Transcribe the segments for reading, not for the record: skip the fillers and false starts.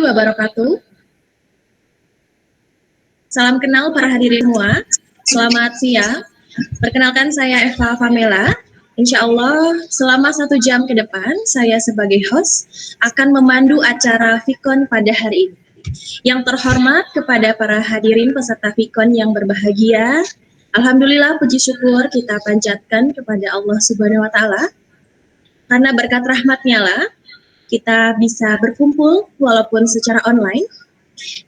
wabarakatuh. Salam kenal para hadirin semua. Selamat siang. Perkenalkan saya Eva Pamela. Insya Allah selama 1 jam ke depan saya sebagai host akan memandu acara Fikon pada hari ini. Yang terhormat kepada para hadirin peserta Fikon yang berbahagia. Alhamdulillah puji syukur kita panjatkan kepada Allah Subhanahu wa Ta'ala. Karena berkat rahmatnya lah kita bisa berkumpul walaupun secara online,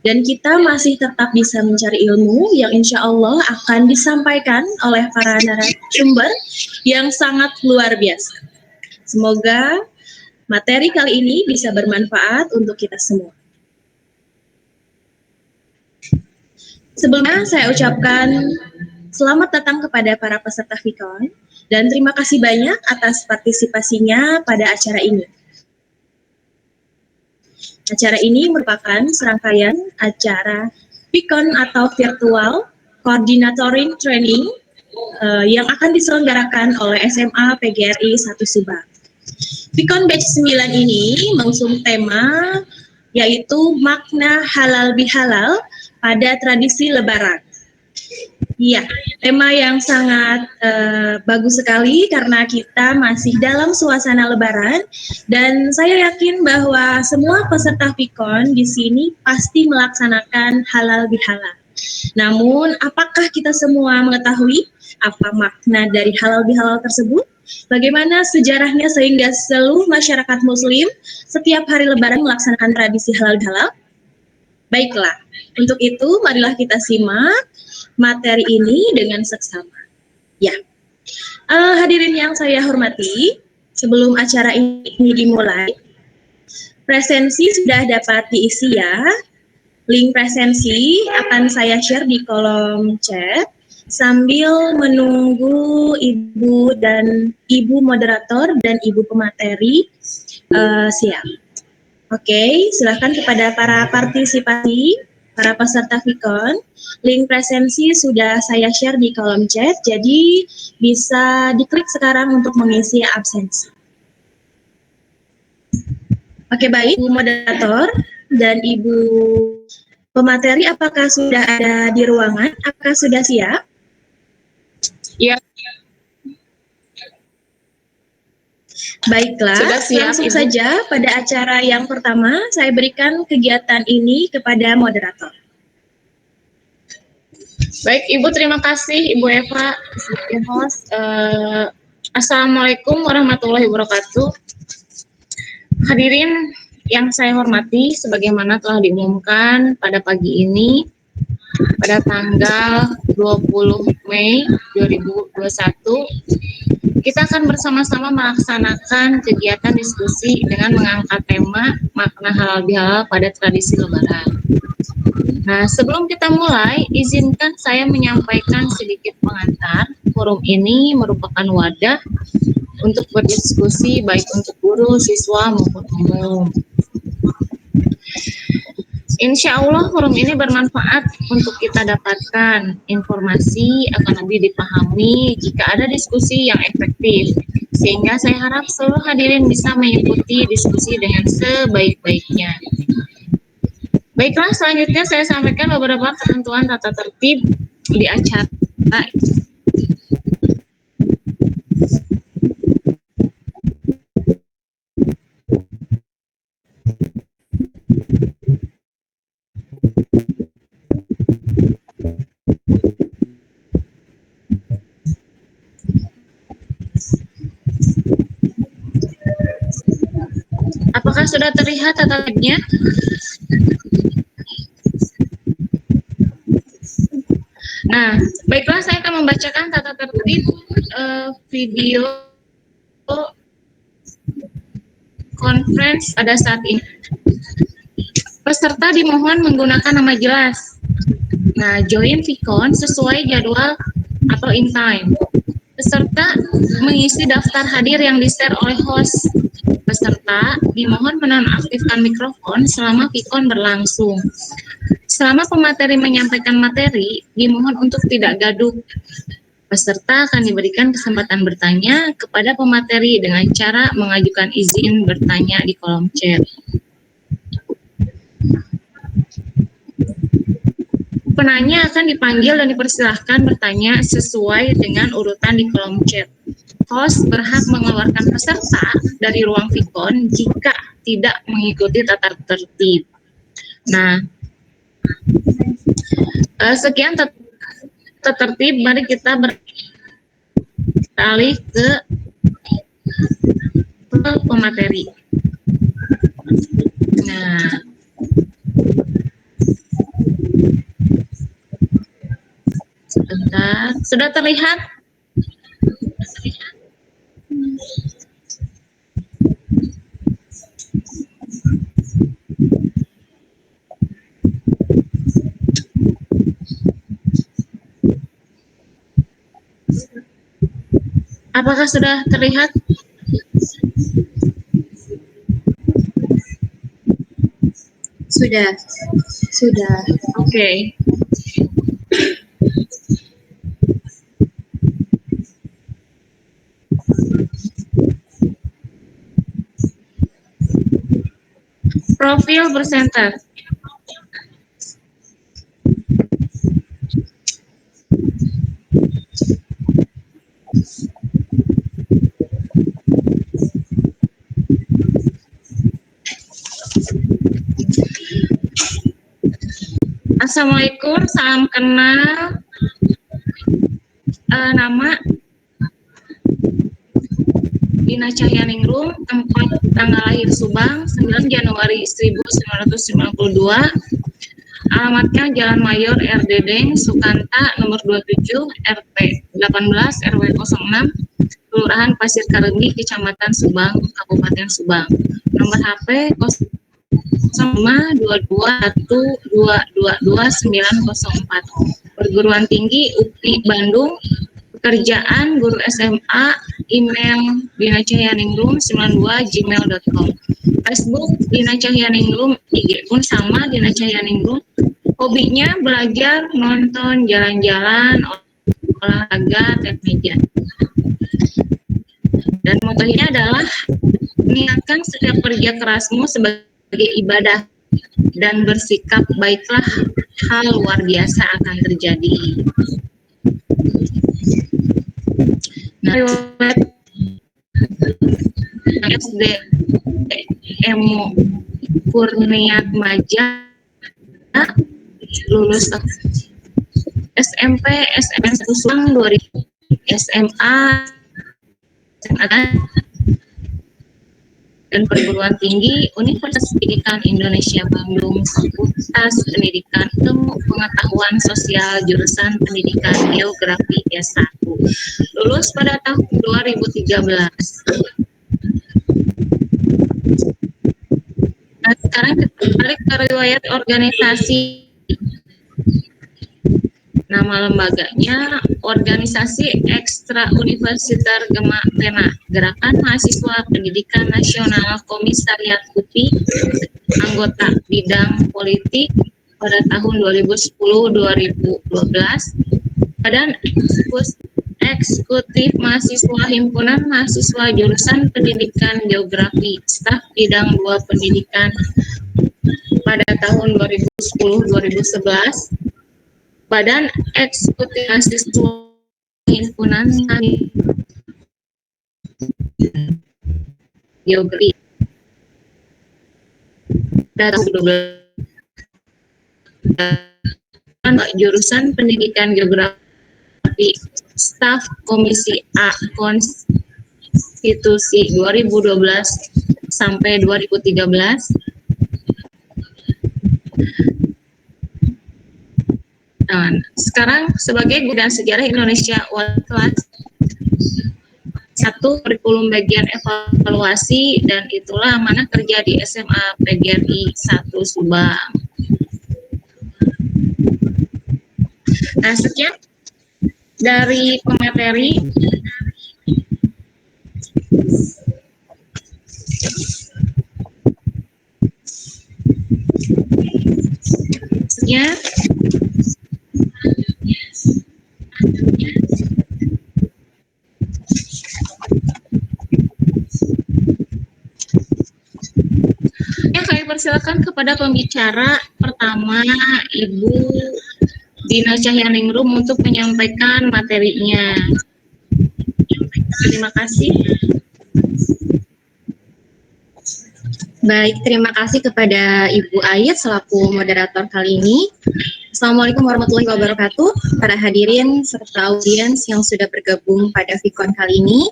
dan kita masih tetap bisa mencari ilmu yang insya Allah akan disampaikan oleh para narasumber yang sangat luar biasa. Semoga materi kali ini bisa bermanfaat untuk kita semua. Sebelumnya saya ucapkan selamat datang kepada para peserta Fikon dan terima kasih banyak atas partisipasinya pada acara ini. Acara ini merupakan serangkaian acara Fikon atau Virtual Coordinatoring Training yang akan diselenggarakan oleh SMA PGRI 1 Subang. Fikon Batch 9 ini mengusung tema yaitu makna halal bihalal pada tradisi Lebaran. Iya, tema yang sangat bagus sekali karena kita masih dalam suasana Lebaran dan saya yakin bahwa semua peserta Fikon di sini pasti melaksanakan halal bihalal. Namun, apakah kita semua mengetahui apa makna dari halal bihalal tersebut? Bagaimana sejarahnya sehingga seluruh masyarakat Muslim setiap hari Lebaran melaksanakan tradisi halal bihalal? Baiklah, untuk itu marilah kita simak materi ini dengan seksama. Ya, hadirin yang saya hormati, sebelum acara ini dimulai, presensi sudah dapat diisi ya. Link presensi akan saya share di kolom chat sambil menunggu ibu moderator dan ibu pemateri siap. Oke, silakan kepada para partisipasi, para peserta Fikon. Link presensi sudah saya share di kolom chat, jadi bisa diklik sekarang untuk mengisi absensi. Oke, baik, Ibu moderator dan Ibu pemateri, apakah sudah ada di ruangan? Apakah sudah siap? Ya. Baiklah, sudah siap, langsung Ibu. saja pada acara yang pertama, saya berikan kegiatan ini kepada moderator. Baik, Ibu, terima kasih, Ibu Eva, sebagai host. Assalamualaikum warahmatullahi wabarakatuh. Hadirin yang saya hormati, sebagaimana telah diumumkan pada pagi ini, pada tanggal 20 Mei 2021, kita akan bersama-sama melaksanakan kegiatan diskusi dengan mengangkat tema makna halal bihalal pada tradisi Lebaran. Nah, sebelum kita mulai, izinkan saya menyampaikan sedikit pengantar. Forum ini merupakan wadah untuk berdiskusi baik untuk guru, siswa, maupun umum. Insya Allah forum ini bermanfaat untuk kita dapatkan informasi akan lebih dipahami jika ada diskusi yang efektif. Sehingga saya harap seluruh hadirin bisa mengikuti diskusi dengan sebaik-baiknya. Baiklah, selanjutnya saya sampaikan beberapa ketentuan tata tertib di acara. Apakah sudah terlihat tata tertibnya? Nah, baiklah, saya akan membacakan tata tertib video conference pada saat ini. Peserta dimohon menggunakan nama jelas. Nah, join Fikon sesuai jadwal atau in time. Peserta mengisi daftar hadir yang di-share oleh host. Peserta dimohon menonaktifkan mikrofon selama Fikon berlangsung. Selama pemateri menyampaikan materi, dimohon untuk tidak gaduh. Peserta akan diberikan kesempatan bertanya kepada pemateri dengan cara mengajukan izin bertanya di kolom chat. Penanya akan dipanggil dan dipersilahkan bertanya sesuai dengan urutan di kolom chat. Host berhak mengeluarkan peserta dari ruang Vicon jika tidak mengikuti tata tertib. Nah, sekian tertib, mari kita beralih ke pemateri. Nah, sebentar, sudah terlihat? Apakah sudah terlihat? Sudah. Oke. Profil presenter. Assalamualaikum, salam kenal. Nama Dina Cahyaningrum, tempat tanggal lahir Subang 9 Januari 1992. Alamatnya Jalan Mayor RD Deng, Sukanta, nomor 27, RT 18, RW 06, Kelurahan Pasir Karengi, Kecamatan Subang, Kabupaten Subang. Nomor HP 052212222904. Perguruan tinggi UPI Bandung. Pekerjaan guru SMA. Email dinacahyaningrum92@gmail.com. Facebook Dina Cahyaningrum, IG pun sama Dina Cahyaningrum. Hobinya belajar, nonton, jalan-jalan, olahraga, tek meja. Dan motonya adalah niatkan setiap kerja kerasmu sebagai ibadah dan bersikap baiklah, hal luar biasa akan terjadi. Nah, SD Emo Kurniat Maja, lulus SMP SMA 1 Subang 2000, SMA dan perguruan tinggi Universitas Pendidikan Indonesia Bandung, Fakultas Pendidikan Ilmu Pengetahuan Sosial, jurusan Pendidikan Geografi S1, lulus pada tahun 2013. Nah, sekarang kita balik ke riwayat organisasi. Nama lembaganya Organisasi Ekstra Universitas Gema Pena, Gerakan Mahasiswa Pendidikan Nasional Komisariat UPI, anggota bidang politik pada tahun 2010-2012, Badan Eksekutif Mahasiswa Himpunan Mahasiswa Jurusan Pendidikan Geografi, staf bidang 2 pendidikan pada tahun 2010-2011, Badan Eksekutif Mahasiswa Himpunan Geografi pada tahun 2012, jurusan Pendidikan Geografi, staf Komisi A Konstitusi 2012 sampai 2013. Nah, sekarang sebagai guru dan sejarah Indonesia kelas 1 kurikulum bagian evaluasi, dan itulah mana kerja di SMA PGRI 1 Subang. Nah, sekian dari pemateri. Sekian. Ya, kami persilakan kepada pembicara pertama, Ibu Dina Cahyaningrum untuk menyampaikan materinya. Terima kasih. Baik, terima kasih kepada Ibu Ait selaku moderator kali ini. Assalamualaikum warahmatullahi wabarakatuh, para hadirin serta audiens yang sudah bergabung pada Vicon kali ini.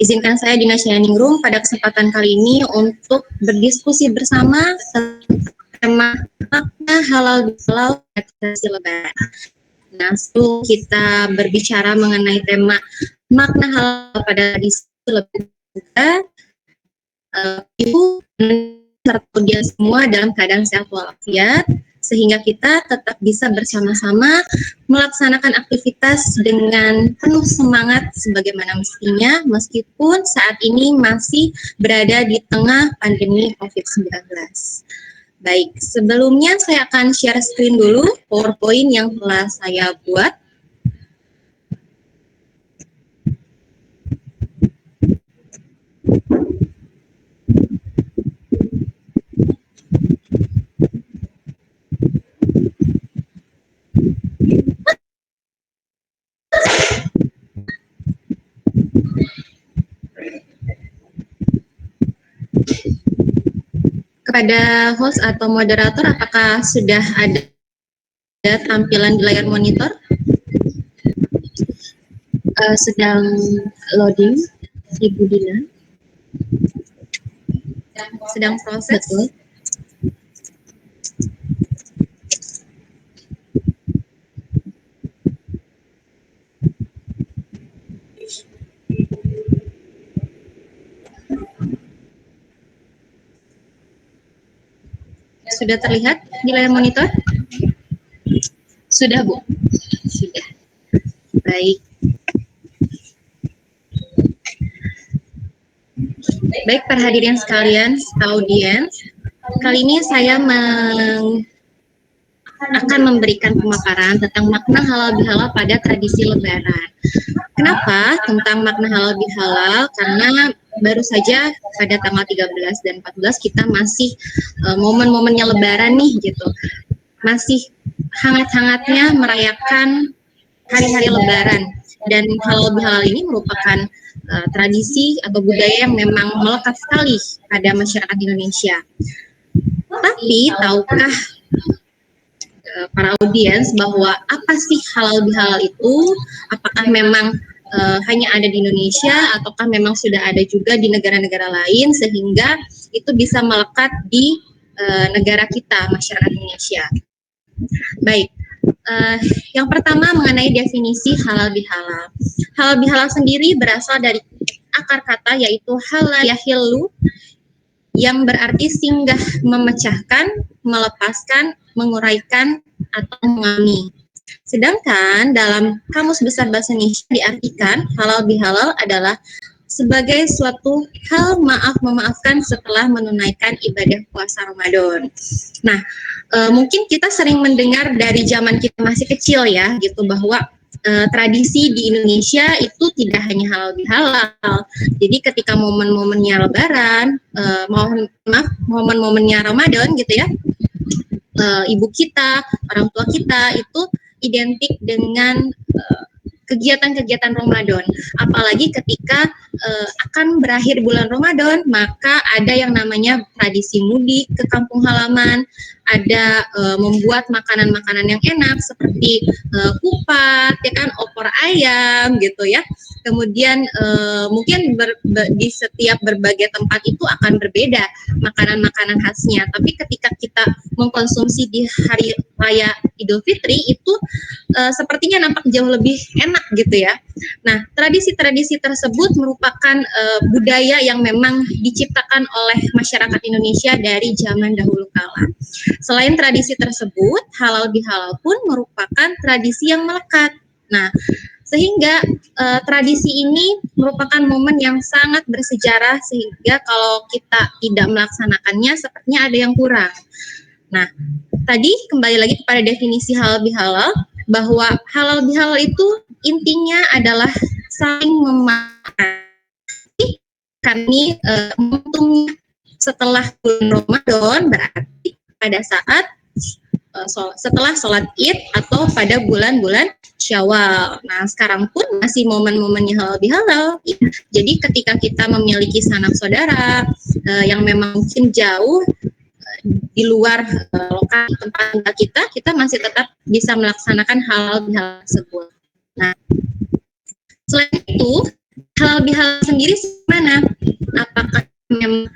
Izinkan saya Dina Cahyaningrum pada kesempatan kali ini untuk berdiskusi bersama tema makna halal bihalal tradisi Lebaran. Nah, sebelum kita berbicara mengenai tema makna halal pada tradisi Lebaran, Ibu serta audiens semua dalam keadaan sehat walafiat, sehingga kita tetap bisa bersama-sama melaksanakan aktivitas dengan penuh semangat sebagaimana mestinya, meskipun saat ini masih berada di tengah pandemi COVID-19. Baik, sebelumnya saya akan share screen dulu PowerPoint yang telah saya buat. Kepada host atau moderator, apakah sudah ada tampilan di layar monitor? Sedang loading, Ibu Dina. Sedang proses. Betul. Sudah terlihat di layar monitor? Sudah, Bu? Sudah. Baik. Baik, para hadirin sekalian, audiens, kali ini saya akan memberikan pemaparan tentang makna halal bihalal pada tradisi Lebaran. Kenapa tentang makna halal bihalal? Karena baru saja pada tanggal 13 dan 14 kita masih momen-momennya Lebaran nih gitu. Masih hangat-hangatnya merayakan hari-hari Lebaran, dan halal bihalal ini merupakan tradisi atau budaya yang memang melekat sekali pada masyarakat Indonesia. Tapi tahukah para audiens bahwa apa sih halal bihalal itu? Apakah memang hanya ada di Indonesia ataukah memang sudah ada juga di negara-negara lain sehingga itu bisa melekat di negara kita, masyarakat Indonesia? Baik, yang pertama mengenai definisi halal bihalal. Halal bihalal sendiri berasal dari akar kata yaitu halal yahillu, yang berarti singgah, memecahkan, melepaskan, menguraikan, atau mengalami. Sedangkan dalam Kamus Besar Bahasa Indonesia diartikan halal bihalal adalah sebagai suatu hal memaafkan setelah menunaikan ibadah puasa Ramadan. Nah, mungkin kita sering mendengar dari zaman kita masih kecil ya, gitu, bahwa tradisi di Indonesia itu tidak hanya halal bihalal. Jadi ketika momen-momennya Lebaran, momen-momennya Ramadan gitu ya, ibu kita, orang tua kita itu identik dengan kegiatan-kegiatan Ramadan. Apalagi ketika akan berakhir bulan Ramadan, maka ada yang namanya tradisi mudik ke kampung halaman, ada membuat makanan-makanan yang enak seperti kupat, ya kan, opor ayam gitu ya. Kemudian mungkin di setiap berbagai tempat itu akan berbeda makanan-makanan khasnya. Tapi ketika kita mengkonsumsi di hari raya Idul Fitri itu sepertinya nampak jauh lebih enak gitu ya. Nah, tradisi-tradisi tersebut merupakan budaya yang memang diciptakan oleh masyarakat Indonesia dari zaman dahulu kala. Selain tradisi tersebut, halal bihalal pun merupakan tradisi yang melekat. Nah, sehingga tradisi ini merupakan momen yang sangat bersejarah, sehingga kalau kita tidak melaksanakannya sepertinya ada yang kurang. Nah, tadi kembali lagi kepada definisi halal bihalal, bahwa halal bihalal itu intinya adalah saling memaafkan. Kami untungnya setelah bulan Ramadan berarti pada saat setelah sholat Id atau pada bulan-bulan Syawal. Nah, sekarang pun masih momen-momennya halal bihalal. Jadi ketika kita memiliki sanak saudara yang memang mungkin jauh di luar lokasi tempat tinggal kita masih tetap bisa melaksanakan halal bihalal tersebut. Nah, selain itu, halal bihalal sendiri mana? Apakah memang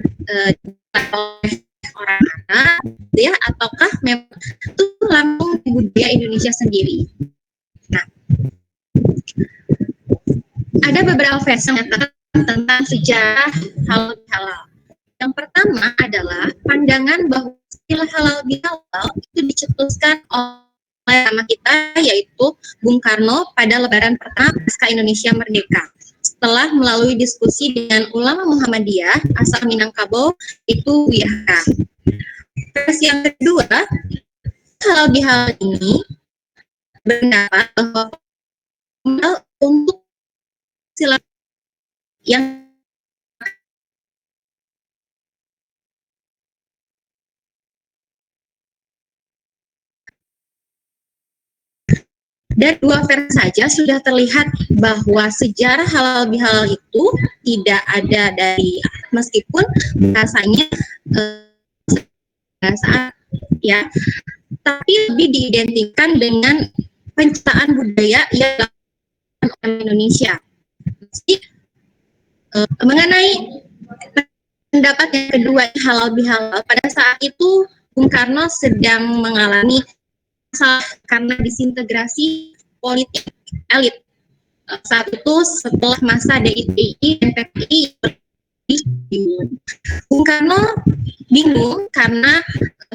oleh orang Arab, ya, ataukah memang itu langsung budaya Indonesia sendiri? Nah, ada beberapa versi yang mengatakan tentang sejarah halal bihalal. Yang pertama adalah pandangan bahwa istilah halal bihalal itu dicetuskan oleh nama kita, yaitu Bung Karno pada Lebaran pertama pasca Indonesia Merdeka. Setelah melalui diskusi dengan ulama Muhammadiyah asal Minangkabau, itu Wiyahka. Versi yang kedua, halal bihalal ini berpendapat bahwa untuk sila yang dan dua versi saja sudah terlihat bahwa sejarah halal bihalal itu tidak ada dari, meskipun bahasanya bahasa ya, tapi lebih diidentikan dengan penciptaan budaya yang dilakukan oleh Indonesia. Jadi, mengenai pendapat yang kedua halal bihalal, pada saat itu Bung Karno sedang mengalami karena disintegrasi politik elit. Saat itu setelah masa DITI dan PPI, Bung Karno bingung karena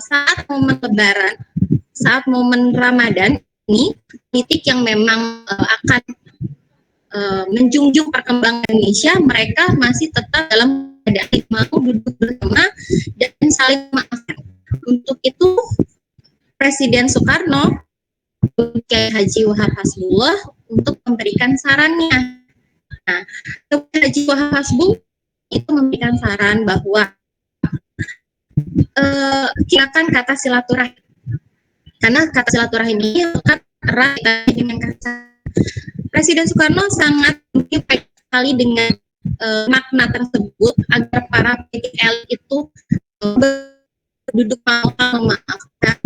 saat momen Lebaran, saat momen Ramadan ini, politik yang memang akan menjunjung perkembangan Indonesia, mereka masih tetap dalam keadaan mau duduk bersama dan saling memaafkan. Untuk itu Presiden Soekarno Kiai Haji Wahab Hasbullah untuk memberikan sarannya. Nah, Kiai Haji Wahab Hasbullah itu memberikan saran bahwa silakan kata silaturahim, karena kata silaturahim ini akan erat dengan kata. Presiden Soekarno sangat mungkin baik sekali dengan makna tersebut agar para politik elit itu duduk memaafkan.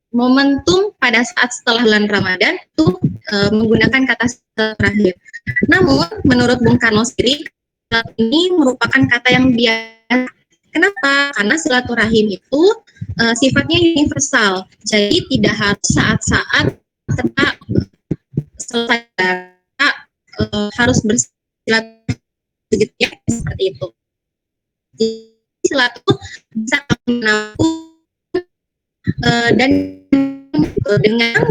Momentum pada saat setelah bulan Ramadan itu menggunakan kata silaturahim. Namun menurut Bung Karno sendiri, ini merupakan kata yang biasa. Kenapa? Karena silaturahim itu sifatnya universal. Jadi tidak harus saat-saat kita selesai harus bersilaturahim, begitu ya, seperti itu. Jadi silaturahim bisa menampung dan dengan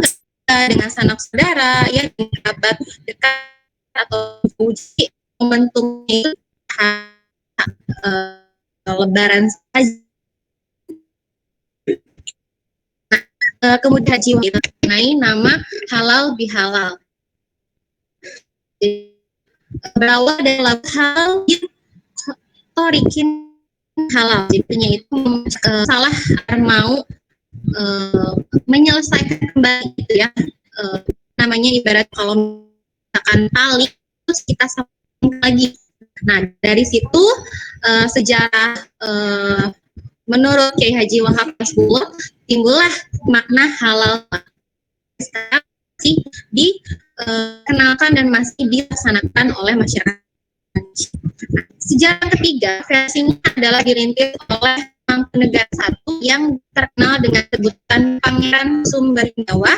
sanak saudara, ya, dengan kerabat dekat atau uji momentumnya itu Lebaran saja. Nah, kemudian Haji itu mengenai nama halal bihalal. Berawal dari halal torikin halal, jadinya itu salah mau menyelesaikan kembali gitu ya, namanya ibarat kalau misalkan tali terus kita sambung lagi. Nah, dari situ sejarah menurut Kiai Haji Wahab Hasbullah timbullah makna halal sekarang masih dikenalkan dan masih dilaksanakan oleh masyarakat. Sejarah ketiga versinya adalah dirintis oleh negara satu yang terkenal dengan sebutan Pangeran Sumberjawa.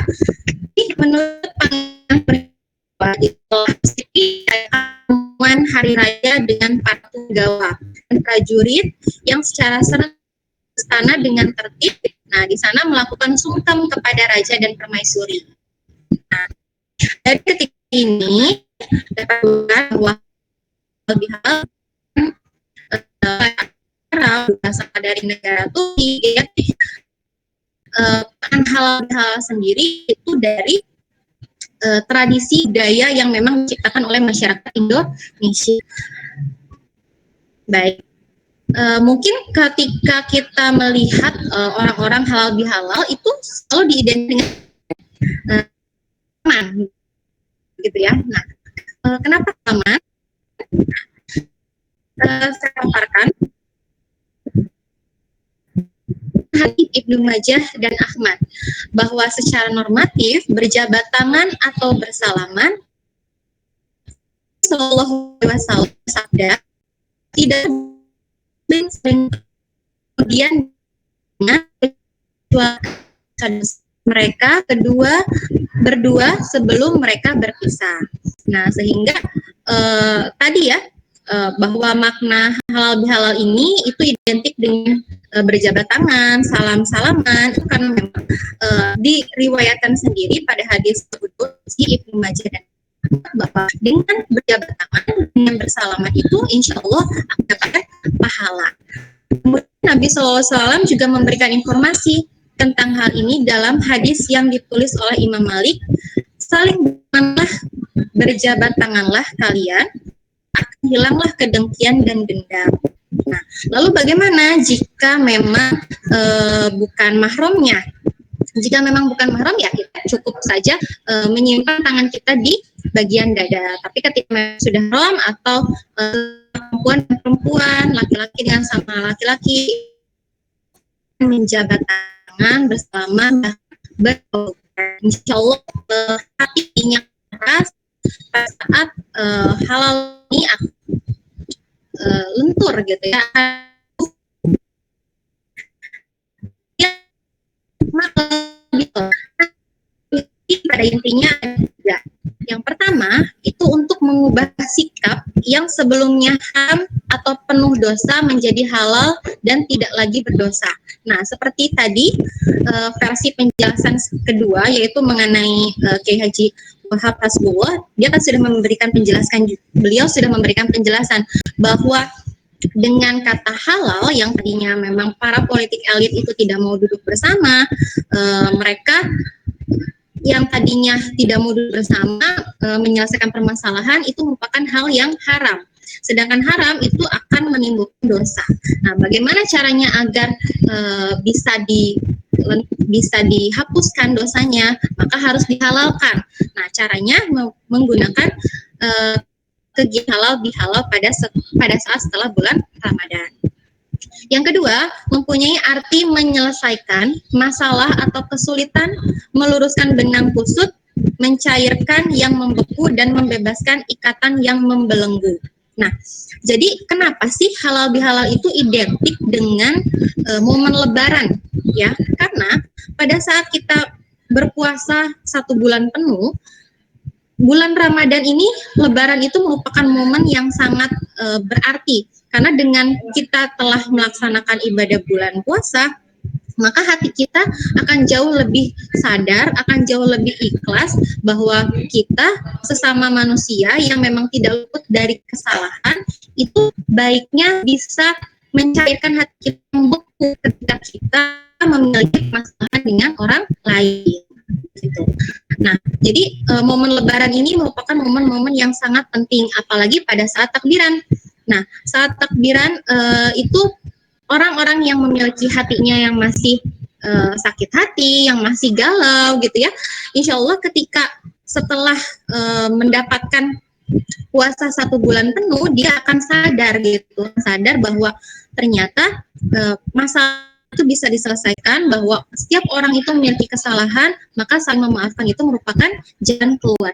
Menurut Pangeran Sumberjawa itu pertemuan hari raya dengan para penggawa dan prajurit yang secara istana dengan tertib. Nah, di sana melakukan sungkem kepada raja dan permaisuri. Nah, dari ketika ini dapat bahwa lebih hal berasal dari negara Turki, ya, halal sendiri itu dari tradisi budaya yang memang diciptakan oleh masyarakat Indonesia. Baik, mungkin ketika kita melihat orang-orang halal bihalal itu selalu diidentikan dengan aman, gitu ya. Nah, kenapa aman? Saya paparkan hadits Ibnu Majah dan Ahmad bahwa secara normatif berjabat tangan atau bersalaman Sallallahu Alaihi Wasallam sabda tidak kemudian mereka berdua sebelum mereka berpisah. Nah, sehingga tadi ya bahwa makna halal bihalal ini itu identik dengan berjabat tangan, salam-salaman, itu karena memang diriwayatkan sendiri pada hadis Qudsi Ibnu Majah dan bahwa dengan berjabat tangan, dengan bersalaman itu insya Allah akan mendapatkan pahala. Kemudian Nabi SAW juga memberikan informasi tentang hal ini dalam hadis yang ditulis oleh Imam Malik, saling berjabat tanganlah kalian, akan hilanglah kedengkian dan dendam. Nah, lalu bagaimana jika memang bukan mahramnya? Jika memang bukan mahram ya kita cukup saja menyimpan tangan kita di bagian dada. Tapi ketika sudah mahram atau perempuan dan perempuan, laki-laki dengan sama laki-laki menjabat tangan bersama insya Allah hatinya keras saat halal ini lentur gitu ya. Pada intinya ya. Yang pertama itu untuk mengubah sikap yang sebelumnya haram atau penuh dosa menjadi halal dan tidak lagi berdosa. Nah, seperti tadi versi penjelasan kedua yaitu mengenai Kiai Haji Wahab Hasbullah, dia kan sudah memberikan penjelasan bahwa dengan kata halal yang tadinya memang para politik elit itu tidak mau duduk bersama, mereka yang tadinya tidak mau duduk bersama menyelesaikan permasalahan itu merupakan hal yang haram. Sedangkan haram itu akan menimbulkan dosa. Nah, bagaimana caranya agar bisa dihapuskan dosanya? Maka harus dihalalkan. Nah, caranya menggunakan kegiatan halal bihalal pada saat setelah bulan Ramadan. Yang kedua, mempunyai arti menyelesaikan masalah atau kesulitan, meluruskan benang kusut, mencairkan yang membeku dan membebaskan ikatan yang membelenggu. Nah, jadi kenapa sih halal bihalal itu identik dengan momen Lebaran? Ya, karena pada saat kita berpuasa 1 bulan penuh, bulan Ramadan ini, Lebaran itu merupakan momen yang sangat berarti. Karena dengan kita telah melaksanakan ibadah bulan puasa, maka hati kita akan jauh lebih sadar, akan jauh lebih ikhlas bahwa kita sesama manusia yang memang tidak luput dari kesalahan, itu baiknya bisa mencairkan hati kita membeku ketika kita memiliki masalah dengan orang lain. Gitu. Nah, jadi momen Lebaran ini merupakan momen-momen yang sangat penting, apalagi pada saat takbiran. Nah, saat takbiran itu orang-orang yang memiliki hatinya yang masih sakit hati, yang masih galau gitu ya, insya Allah ketika setelah mendapatkan puasa 1 bulan penuh, dia akan sadar bahwa ternyata masalah itu bisa diselesaikan, bahwa setiap orang itu memiliki kesalahan, maka saling memaafkan itu merupakan jalan keluar.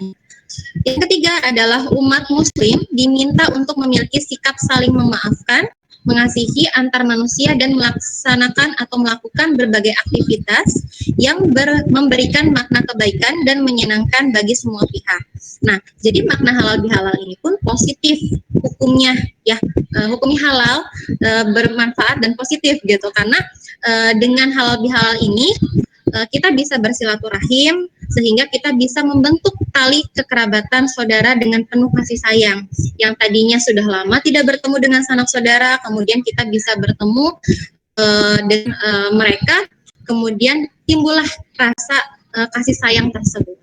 Yang ketiga adalah umat muslim diminta untuk memiliki sikap saling memaafkan, mengasihi antar manusia dan melaksanakan atau melakukan berbagai aktivitas yang memberikan makna kebaikan dan menyenangkan bagi semua pihak. Nah, jadi makna halal bihalal ini pun positif hukumnya ya, hukumnya halal, bermanfaat dan positif gitu, karena dengan halal bihalal ini kita bisa bersilaturahim sehingga kita bisa membentuk tali kekerabatan saudara dengan penuh kasih sayang. Yang tadinya sudah lama tidak bertemu dengan sanak saudara, kemudian kita bisa bertemu dengan mereka, kemudian timbullah rasa kasih sayang tersebut.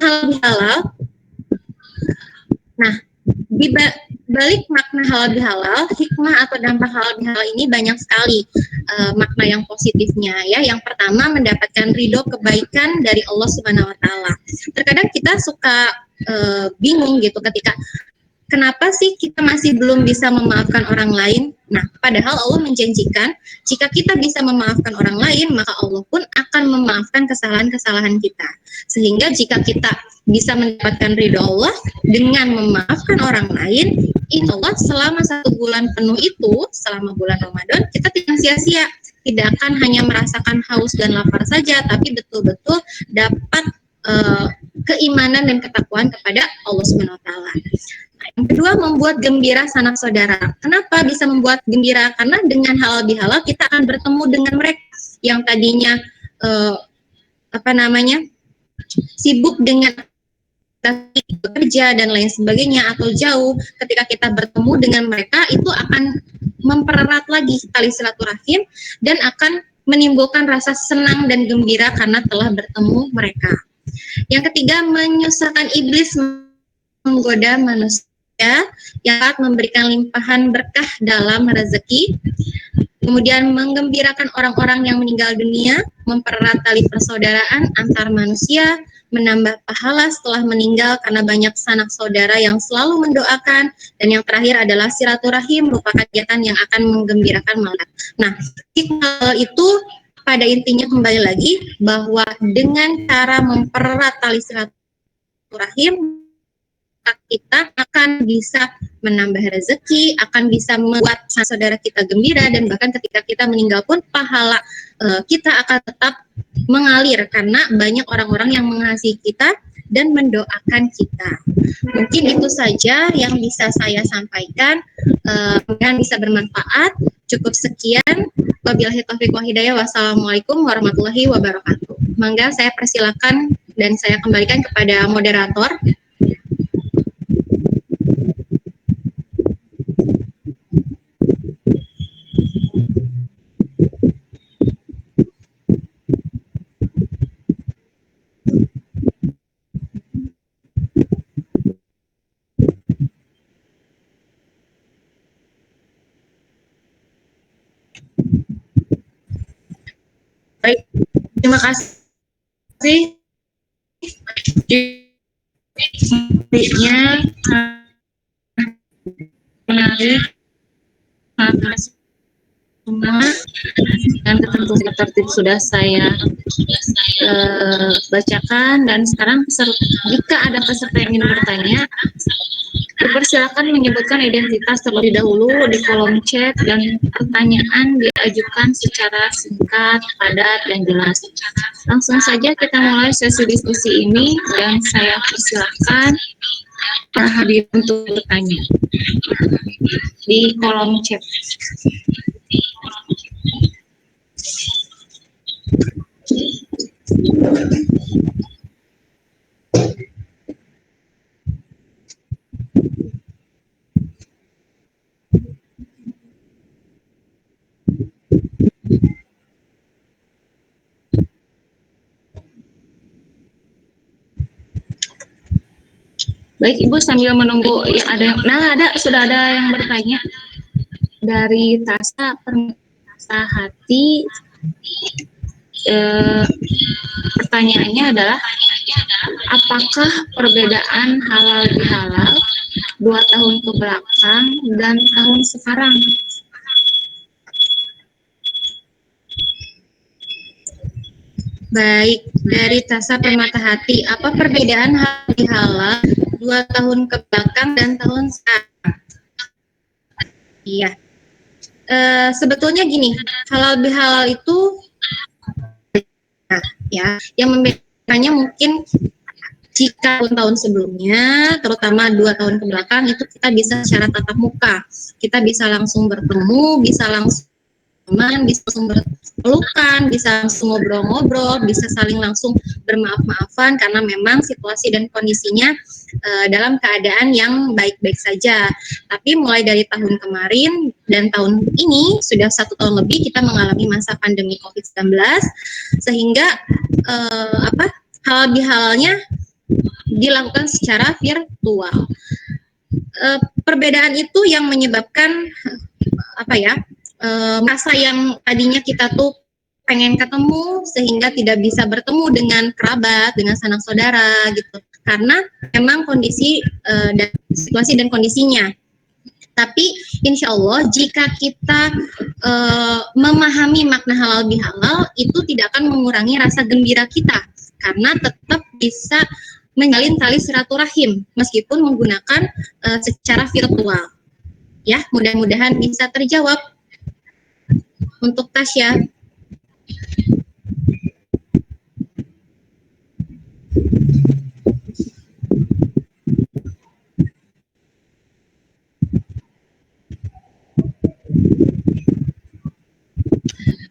Halal bihalal. Nah, balik makna halal bihalal, hikmah atau dampak halal bihalal ini banyak sekali makna yang positifnya ya. Yang pertama, mendapatkan ridho kebaikan dari Allah Subhanahu wa taala. Terkadang kita suka bingung gitu ketika kenapa sih kita masih belum bisa memaafkan orang lain? Nah, padahal Allah menjanjikan jika kita bisa memaafkan orang lain, maka Allah pun akan memaafkan kesalahan-kesalahan kita. Sehingga jika kita bisa mendapatkan ridho Allah dengan memaafkan orang lain, insya Allah selama 1 bulan penuh itu, selama bulan Ramadan, kita tidak sia-sia. Tidak akan hanya merasakan haus dan lapar saja, tapi betul-betul dapat keimanan dan ketakwaan kepada Allah Subhanahu wa taala. Yang kedua, membuat gembira sanak saudara. Kenapa bisa membuat gembira? Karena dengan halal bihalal kita akan bertemu dengan mereka yang tadinya sibuk dengan bekerja dan lain sebagainya atau jauh. Ketika kita bertemu dengan mereka, itu akan mempererat lagi tali silaturahim dan akan menimbulkan rasa senang dan gembira karena telah bertemu mereka. Yang ketiga, menyusahkan iblis menggoda manusia yang dapat memberikan limpahan berkah dalam rezeki, kemudian menggembirakan orang-orang yang meninggal dunia, mempererat tali persaudaraan antar manusia, menambah pahala setelah meninggal karena banyak sanak saudara yang selalu mendoakan, dan yang terakhir adalah silaturahim merupakan kegiatan yang akan menggembirakan malaikat. Nah, hikmah itu pada intinya kembali lagi bahwa dengan cara mempererat tali silaturahim kita akan bisa menambah rezeki, akan bisa membuat saudara kita gembira, dan bahkan ketika kita meninggal pun pahala kita akan tetap mengalir karena banyak orang-orang yang mengasihi kita dan mendoakan kita. Mungkin itu saja yang bisa saya sampaikan, dan bisa bermanfaat. Cukup sekian. Wabillahi taufiq wal hidayah. Wassalamualaikum warahmatullahi wabarakatuh. Mangga saya persilakan dan saya kembalikan kepada moderator. Baik, terima kasih. Selanjutnya menarik semua dan ketentuan tertib sudah saya bacakan, dan sekarang jika ada peserta yang ingin bertanya, dipersilakan menyebutkan identitas terlebih dahulu di kolom chat dan pertanyaan diajukan secara singkat, padat, dan jelas. Langsung saja kita mulai sesi diskusi ini dan saya persilakan para hadir untuk bertanya di kolom chat. Baik Ibu, sambil menunggu yang sudah ada yang bertanya dari Tasa Hati. Pertanyaannya adalah, apakah perbedaan halal bihalal 2 tahun ke belakang dan tahun sekarang? Baik, dari Tasa Permata Hati, apa perbedaan halal bihalal 2 tahun ke belakang dan tahun sekarang? Iya, sebetulnya gini, halal bihalal itu ya, yang membedakannya mungkin jika tahun sebelumnya, terutama 2 tahun ke belakang, itu kita bisa secara tatap muka, kita bisa langsung bertemu, bisa langsung teman, bisa langsung berpelukan, bisa langsung ngobrol-ngobrol, bisa saling langsung bermaaf-maafan karena memang situasi dan kondisinya dalam keadaan yang baik-baik saja. Tapi mulai dari tahun kemarin dan tahun ini sudah 1 tahun lebih kita mengalami masa pandemi COVID-19, sehingga halal bihalalnya dilakukan secara virtual. perbedaan itu yang menyebabkan apa ya, rasa yang tadinya kita tuh pengen ketemu sehingga tidak bisa bertemu dengan kerabat, dengan sanak saudara gitu, karena memang kondisi dan situasi dan kondisinya. Tapi insya Allah jika kita memahami makna halal bihalal, itu tidak akan mengurangi rasa gembira kita, karena tetap bisa menjalin tali silaturahim meskipun menggunakan secara virtual. Ya, mudah-mudahan bisa terjawab untuk Tasya.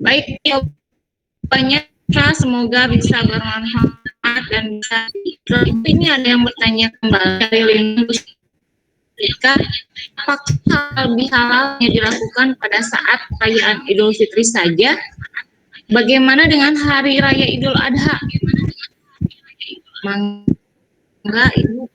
Baik, jawabannya semoga bisa bermanfaat dan bisa. Ini ada yang bertanya kembali dari Linda, apakah hal bihalal yang dilakukan pada saat perayaan Idul Fitri saja? Bagaimana dengan hari raya Idul Adha? Mangga Ibu.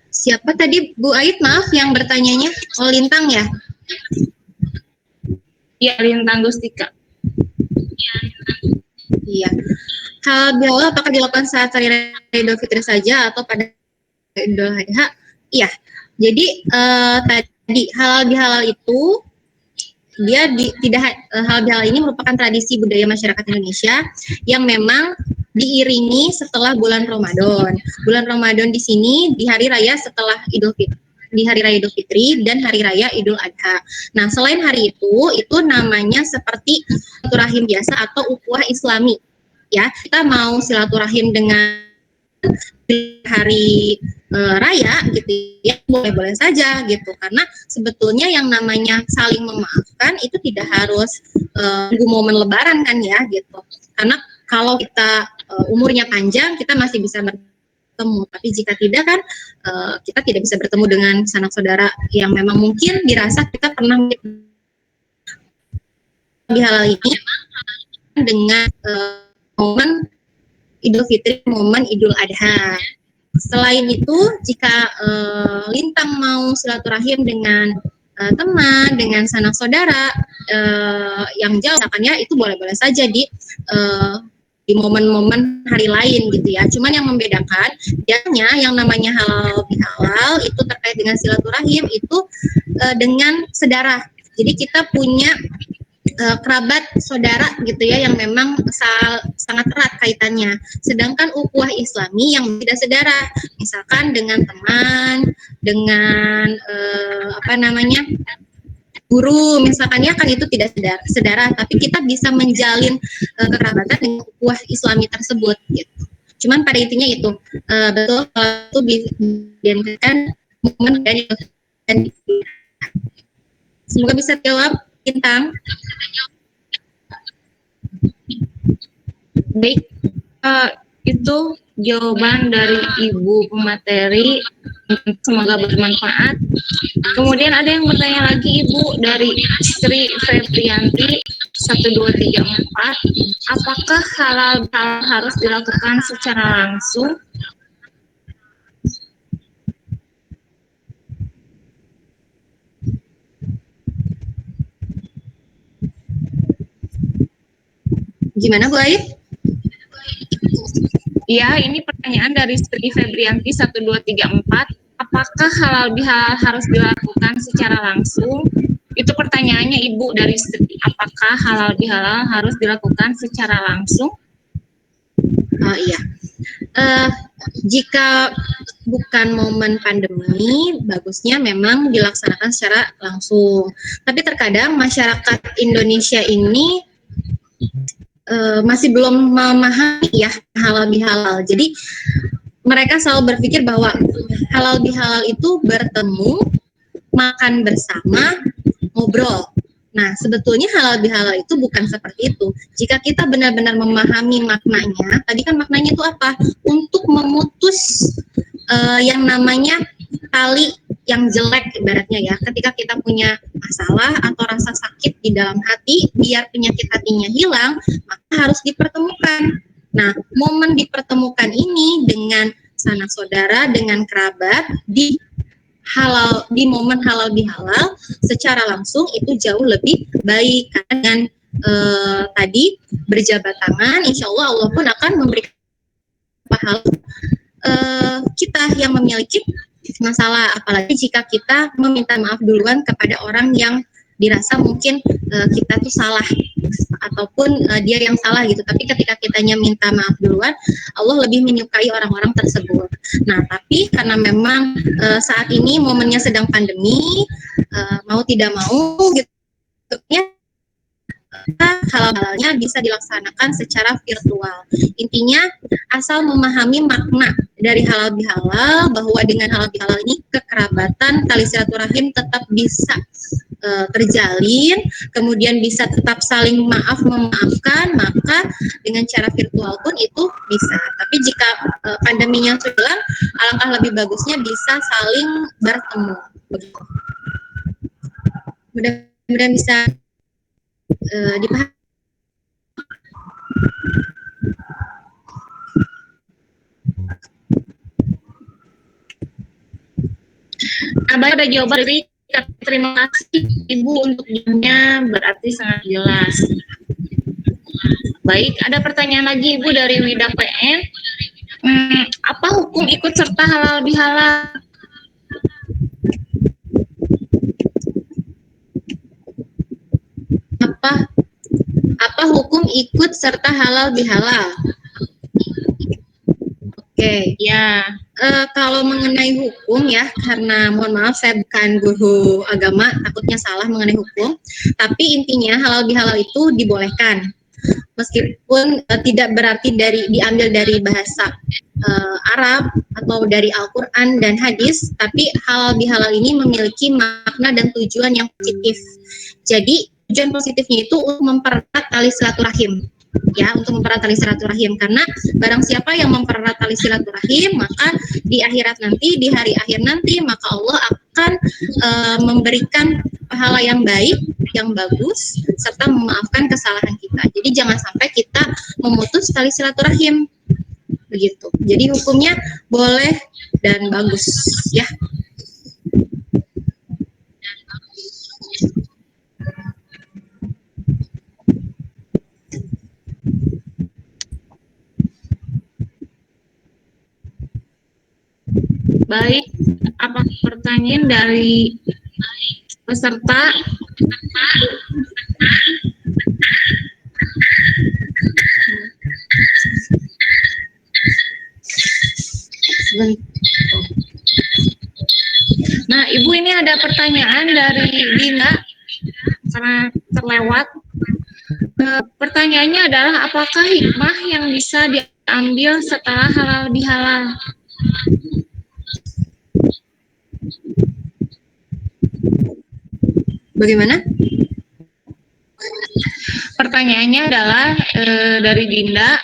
Siapa tadi Bu Ait, maaf yang bertanyanya? Oh, Lintang ya? Iya, Lintang Gustika. Iya. Hal bihalal apakah dilakukan saat hari raya Idul Fitri saja atau pada Idul Adha? Iya. Jadi tadi halal bihalal itu dia tidak halal bihalal ini merupakan tradisi budaya masyarakat Indonesia yang memang diiringi setelah bulan Ramadan. Bulan Ramadan di sini di hari raya setelah Idul Fitri, di hari raya Idul Fitri dan hari raya Idul Adha. Nah, selain hari itu namanya seperti silaturahim biasa atau ukhuwah Islami. Ya, kita mau silaturahim dengan hari raya gitu ya, boleh-boleh saja gitu, karena sebetulnya yang namanya saling memaafkan itu tidak harus nunggu momen lebaran kan ya gitu, karena kalau kita umurnya panjang kita masih bisa bertemu, tapi jika tidak kan kita tidak bisa bertemu dengan sanak saudara yang memang mungkin dirasa kita pernah di halal ini dengan momen Idul Fitri, momen Idul Adha. Selain itu, jika Lintang mau silaturahim dengan teman, dengan sanak saudara yang jauh, misalkan ya, itu boleh-boleh saja di momen-momen hari lain gitu ya. Cuman yang membedakan, biasanya yang namanya halal bihalal itu terkait dengan silaturahim itu dengan sedara. Jadi kita punya kerabat saudara gitu ya yang memang sangat erat kaitannya. Sedangkan ukhuwah Islami yang tidak sedara, misalkan dengan teman, dengan guru misalkan ya, kan itu tidak sedara, tapi kita bisa menjalin kekerabatan dengan ukhuwah Islami tersebut gitu. Cuman pada intinya itu betul kalau itu diidentikan momen dan semoga bisa jawab Bintang. Baik, itu jawaban dari Ibu pemateri, semoga bermanfaat. Kemudian ada yang bertanya lagi Ibu dari Sri Febrianti 1234, apakah halal harus dilakukan secara langsung? Gimana Bu Ait? Ya, ini pertanyaan dari Sri Febrianti 1234. Apakah halal bihalal harus dilakukan secara langsung? Itu pertanyaannya Ibu dari Sri. Apakah halal bihalal harus dilakukan secara langsung? Iya. Jika bukan momen pandemi, bagusnya memang dilaksanakan secara langsung. Tapi terkadang masyarakat Indonesia ini masih belum memahami ya halal bihalal. Jadi mereka selalu berpikir bahwa halal bihalal itu bertemu, makan bersama, ngobrol. Nah, sebetulnya halal bihalal itu bukan seperti itu. Jika kita benar-benar memahami maknanya, tadi kan maknanya itu apa? Untuk memutus yang namanya tali yang jelek ibaratnya ya. Ketika kita punya masalah atau rasa sakit di dalam hati, biar penyakit hatinya hilang, maka harus dipertemukan. Nah, momen dipertemukan ini dengan sanak saudara, dengan kerabat di momen halal bihalal secara langsung itu jauh lebih baik, karena dengan tadi berjabat tangan, insya Allah pun akan memberikan pahala kita yang memiliki masalah, apalagi jika kita meminta maaf duluan kepada orang yang dirasa mungkin kita tuh salah ataupun dia yang salah gitu, tapi ketika kitanya minta maaf duluan, Allah lebih menyukai orang-orang tersebut. Nah, tapi karena memang saat ini momennya sedang pandemi, mau tidak mau gitu ya, halal-halalnya bisa dilaksanakan secara virtual. Intinya asal memahami makna dari halal bihalal, bahwa dengan halal bihalal ini kekerabatan, tali silaturahim tetap bisa terjalin, kemudian bisa tetap saling memaafkan, maka dengan cara virtual pun itu bisa. Tapi jika pandeminya sudah hilang, alangkah lebih bagusnya bisa saling bertemu. Mudah-mudahan bisa dipahami. Baik, ada jawaban dari terima kasih Ibu untuk jamnya, berarti sangat jelas. Baik, ada pertanyaan lagi Ibu dari Wida PN. Apa hukum ikut serta halal bihalal? Apa hukum ikut serta halal bihalal? Oke, Ya, kalau mengenai hukum ya, karena mohon maaf saya bukan guru agama, takutnya salah mengenai hukum. Tapi intinya halal bihalal itu dibolehkan, meskipun tidak berarti diambil dari bahasa Arab atau dari Al-Quran dan hadis, tapi halal bihalal ini memiliki makna dan tujuan yang positif. Jadi tujuan positifnya itu untuk mempererat tali silaturahim. Ya, untuk mempererat tali silaturahim, karena barang siapa yang mempererat tali silaturahim, maka di akhirat nanti, di hari akhir nanti, maka Allah akan memberikan pahala yang baik, yang bagus, serta memaafkan kesalahan kita. Jadi jangan sampai kita memutus tali silaturahim, begitu. Jadi hukumnya boleh dan bagus, ya. baik. Apa pertanyaan dari peserta? Nah, Ibu, ini ada pertanyaan dari Dina karena terlewat. Pertanyaannya adalah, apakah hikmah yang bisa diambil setelah halal bihalal? Bagaimana? Pertanyaannya adalah dari Dinda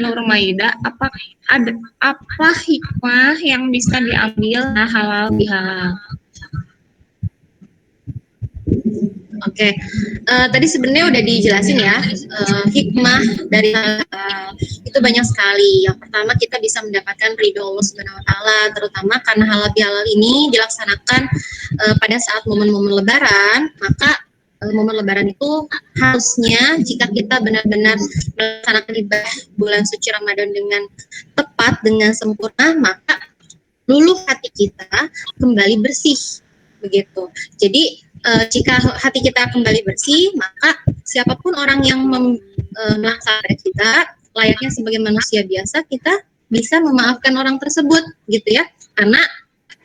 Nurmaida, apa hikmah yang bisa diambil halal bihalal? Oke, tadi sebenarnya udah dijelasin ya, hikmah dari itu banyak sekali. Yang pertama, kita bisa mendapatkan ridho Allah Subhanahu Wa Taala, terutama karena halal bihalal ini dilaksanakan pada saat momen-momen Lebaran. Maka momen Lebaran itu harusnya jika kita benar-benar melaksanakan ibadah bulan suci Ramadan dengan tepat, dengan sempurna, maka luluh hati kita kembali bersih, begitu. Jadi jika hati kita kembali bersih, maka siapapun orang yang melaksanakan kita, layaknya sebagai manusia biasa, kita bisa memaafkan orang tersebut, gitu ya. Karena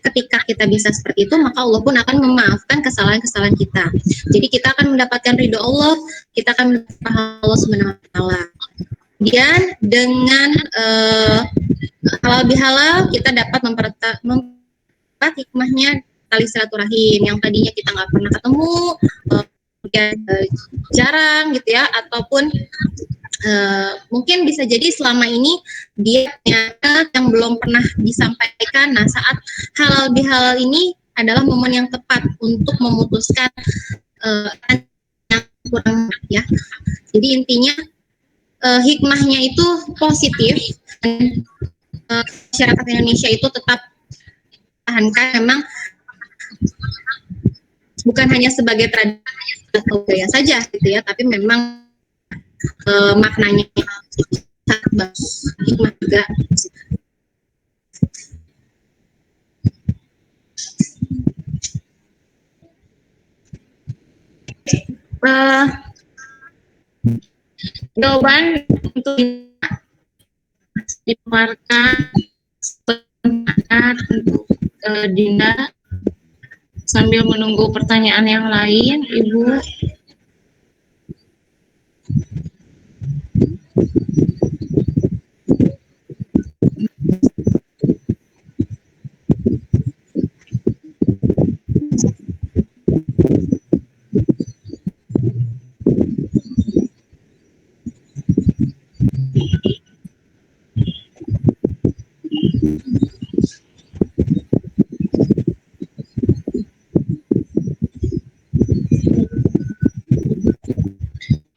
ketika kita bisa seperti itu, maka Allah pun akan memaafkan kesalahan-kesalahan kita. Jadi kita akan mendapatkan ridho Allah, kita akan mendapatkan pahala Allah Subhanahu Wa Taala. Kemudian dengan halal bihalal kita dapat mempererat hikmahnya tali silaturahim yang tadinya kita nggak pernah ketemu, jarang gitu ya, ataupun mungkin bisa jadi selama ini dia yang belum pernah disampaikan. Nah, saat halal bihalal ini adalah momen yang tepat untuk memutuskan yang kurang ya. Jadi intinya hikmahnya itu positif dan masyarakat Indonesia itu tetap tahankan memang bukan hanya sebagai tradisi atau gaya saja gitu ya, tapi memang maknanya sangat bagus, hikmah juga. Jawaban untuk dikeluarkan sebentar untuk Dinda sambil menunggu pertanyaan yang lain, Ibu.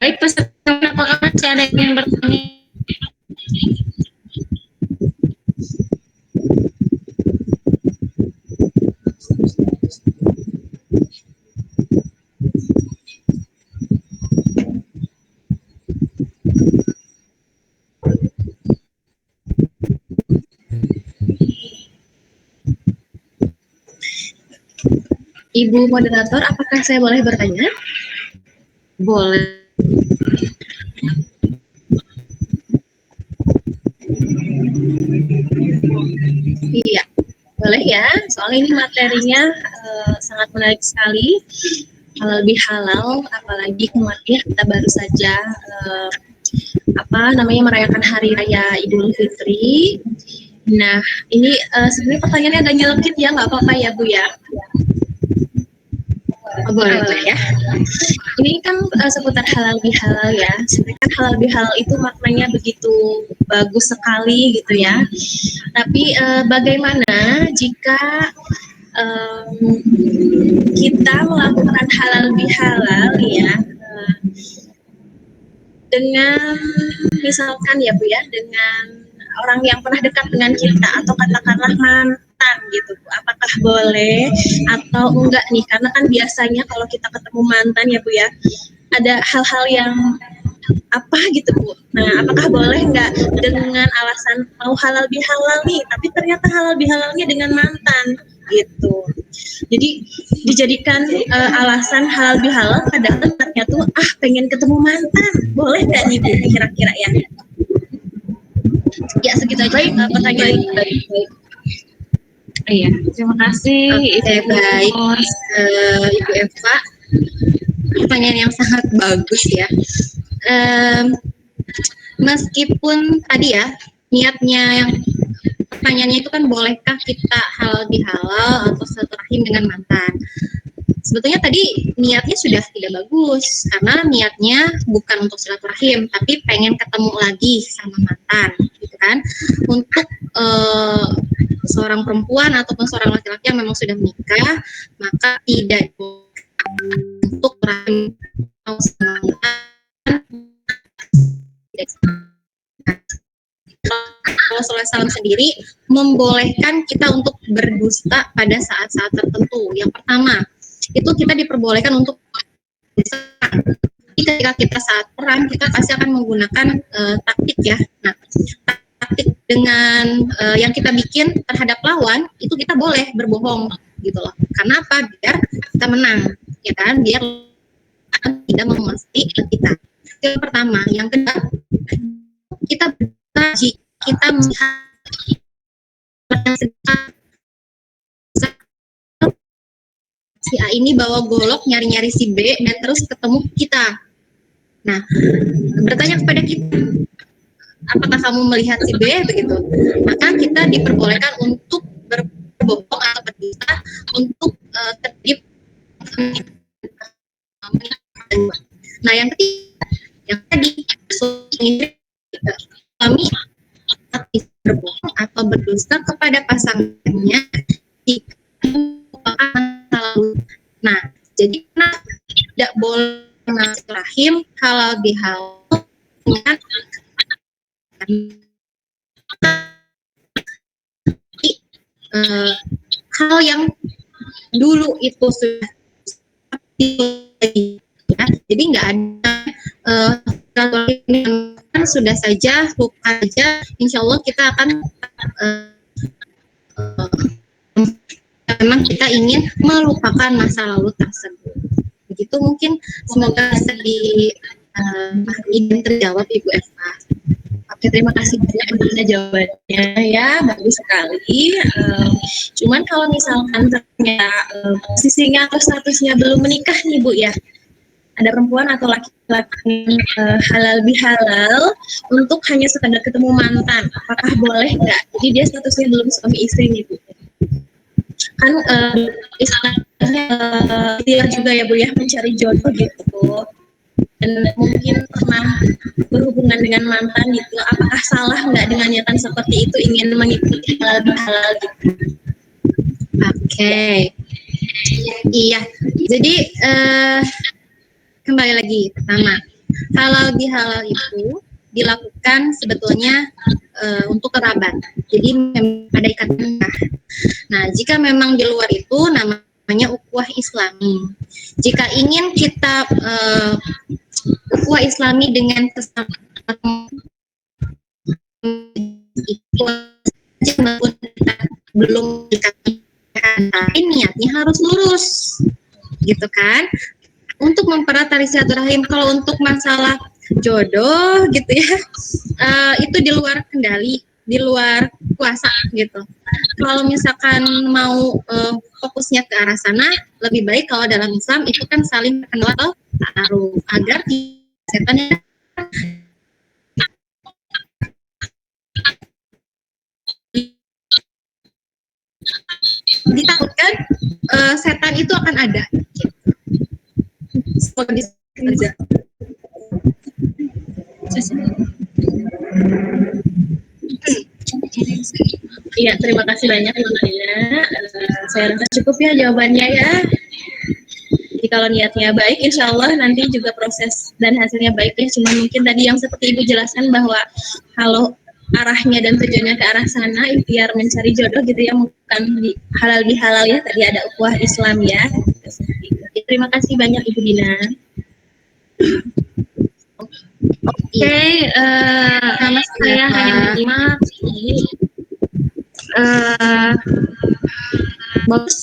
Baik, peserta, apakah masih ada yang ingin bertanya? Ibu moderator, apakah saya boleh bertanya? Boleh. Iya, boleh ya. Soalnya ini materinya sangat menarik sekali. Lebih halal, apalagi kemarin kita baru saja merayakan Hari Raya Idul Fitri. Nah, ini sebenarnya pertanyaannya agak nyelekit ya, nggak apa-apa ya Bu ya. Boleh ya. Ini kan seputar halal bihalal ya. Sebenarnya kan halal bihalal itu maknanya begitu bagus sekali gitu ya. Tapi bagaimana jika kita melakukan halal bihalal ya dengan misalkan ya Bu ya, dengan orang yang pernah dekat dengan kita atau katakanlah mantan gitu Bu. Apakah boleh atau enggak nih? Karena kan biasanya kalau kita ketemu mantan ya Bu ya, ada hal-hal yang apa gitu Bu. Nah, apakah boleh enggak dengan alasan mau halal bihalal nih, tapi ternyata halal bihalalnya dengan mantan gitu. Jadi dijadikan alasan halal bihalal padahal ternyata pengen ketemu mantan. Boleh nggak nih Bu kira-kira ya? Ya segitu aja pertanyaan. Iya, terima kasih. Baik, Ibu Eva. Pertanyaan yang sangat bagus ya. Meskipun tadi ya niatnya yang pertanyaannya itu kan bolehkah kita halal bihalal atau silaturahim dengan mantan? Sebetulnya tadi niatnya sudah tidak bagus karena niatnya bukan untuk silaturahim tapi pengen ketemu lagi sama mantan, gitu kan? Untuk seorang perempuan ataupun seorang laki-laki yang memang sudah menikah, maka tidak untuk rahim sama mantan. Rasulullah SAW sendiri membolehkan kita untuk berdusta pada saat-saat tertentu. Yang pertama, itu kita diperbolehkan untuk ketika kita saat perang, kita pasti akan menggunakan taktik ya. Nah, taktik dengan yang kita bikin terhadap lawan, itu kita boleh berbohong gitu loh. Karena apa? Biar kita menang, ya kan? Biar tidak menguasai kita. Yang pertama, yang kedua, kita melihat si A ini bawa golok nyari-nyari si B dan terus ketemu kita. Nah, bertanya kepada kita, apakah kamu melihat si B begitu? Maka kita diperbolehkan untuk berbohong atau berdusta untuk tertib. Nah, yang ketiga, yang tadi suami berbohong atau berdusta kepada pasangannya jika merupakan silaturahim halal bihalal dengan hal yang dulu itu sudah ya, jadi nggak ada kan sudah saja lupa aja, insya Allah kita akan memang kita ingin melupakan masa lalu tersebut. Begitu mungkin, semoga bisa ingin terjawab Ibu Eva. Oke, terima kasih banyak Ibu Dina jawabannya ya, bagus sekali. Cuman kalau misalkan ternyata posisinya atau statusnya belum menikah nih Bu ya, ada perempuan atau laki-laki halal bihalal untuk hanya sekadar ketemu mantan, apakah boleh nggak? Jadi dia statusnya belum suami istri nih Bu. Kan istilahnya ikhtiar juga ya Bu ya, mencari jodoh gitu. Dan mungkin pernah berhubungan dengan mantan gitu, apakah salah nggak dengan niatan seperti itu ingin mengikuti halal bihalal gitu? Oke. Iya, jadi kembali lagi, pertama, halal bihalal itu dilakukan sebetulnya untuk kerabat, jadi ada ikatan nikah. Nah, jika memang di luar itu namanya ukhuwah Islami. Jika ingin kita ukhuwah Islami dengan sesama itu belum dikatakan, tapi niatnya harus lurus, gitu kan? Untuk mempererat tali silaturahim. Kalau untuk masalah jodoh gitu ya, itu di luar kendali, di luar kuasa gitu. Kalau misalkan mau fokusnya ke arah sana, lebih baik kalau dalam Islam itu kan saling kenal atau ta'aruf, agar setan ditakutkan setan itu akan ada. Semoga bisa kerja. Iya, terima kasih banyak Ibu Dina. Saya rasa cukup ya jawabannya ya. Jadi kalau niatnya baik, insya Allah nanti juga proses dan hasilnya baik ya. Cuma mungkin tadi yang seperti Ibu jelaskan bahwa kalau arahnya dan tujuannya ke arah sana, ikhtiar mencari jodoh gitu ya, bukan halal bihalal ya. Tadi ada ukhuwah Islam ya. Terima kasih banyak Ibu Dina. Oke, nama saya hanya menyimak.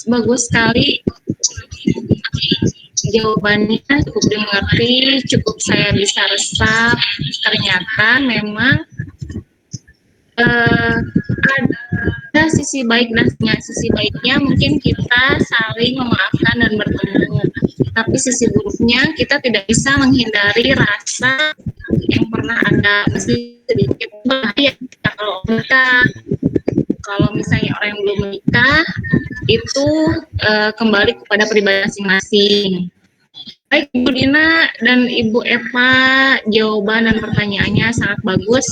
Bagus sekali jawabannya, cukup dimengerti, cukup saya bisa resap. Ternyata memang ada sisi baik dan sisi baiknya mungkin kita saling memaafkan dan bertemu. Tapi sisi buruknya kita tidak bisa menghindari rasa yang pernah ada, meski sedikit bahaya kalau menikah. Kalau misalnya orang yang belum menikah itu kembali kepada pribadi masing-masing. Baik Ibu Dina dan Ibu Eva, jawaban dan pertanyaannya sangat bagus,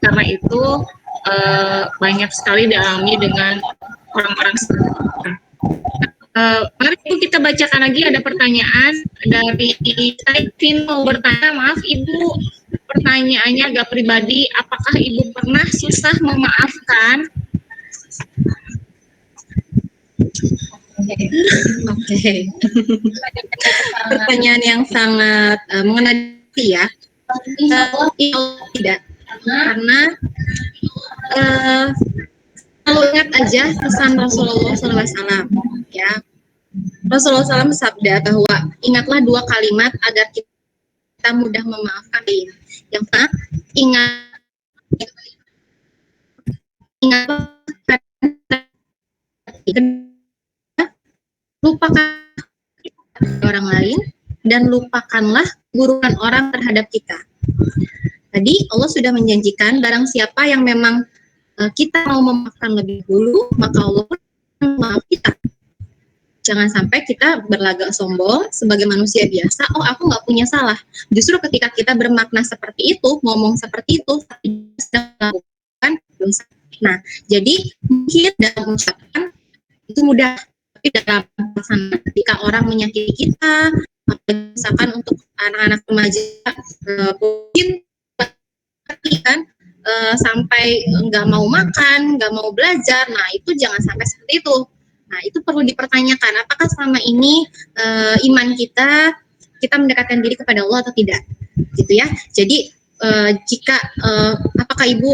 karena itu banyak sekali dialami dengan orang-orang sekitar. Mari Ibu kita bacakan lagi, ada pertanyaan dari Vin mau bertanya, maaf Ibu, pertanyaannya agak pribadi, apakah Ibu pernah susah memaafkan? Oke. Pertanyaan yang sangat mengena ya. Tidak, karena selalu ingat aja pesan Rasulullah SAW ya. Rasulullah SAW bersabda bahwa ingatlah dua kalimat agar kita mudah memaafkan. Yang pertama, ingat lupakan orang lain dan lupakanlah burukan orang terhadap kita. Tadi Allah sudah menjanjikan barang siapa yang memang kita mau memaafkan lebih dulu, maka Allah pun maaf kita. Jangan sampai kita berlagak sombong sebagai manusia biasa, oh aku nggak punya salah. Justru ketika kita bermakna seperti itu, ngomong seperti itu, sedang melakukan dosa. Nah, jadi mungkin dalam ucapan itu mudah, tapi dalam pelaksanaan ketika orang menyakiti kita, Misalkan untuk anak-anak remaja mungkin kan sampai nggak mau makan, nggak mau belajar. Nah, itu jangan sampai seperti itu. Nah, itu perlu dipertanyakan apakah selama ini iman kita mendekatkan diri kepada Allah atau tidak, gitu ya. Jadi jika apakah Ibu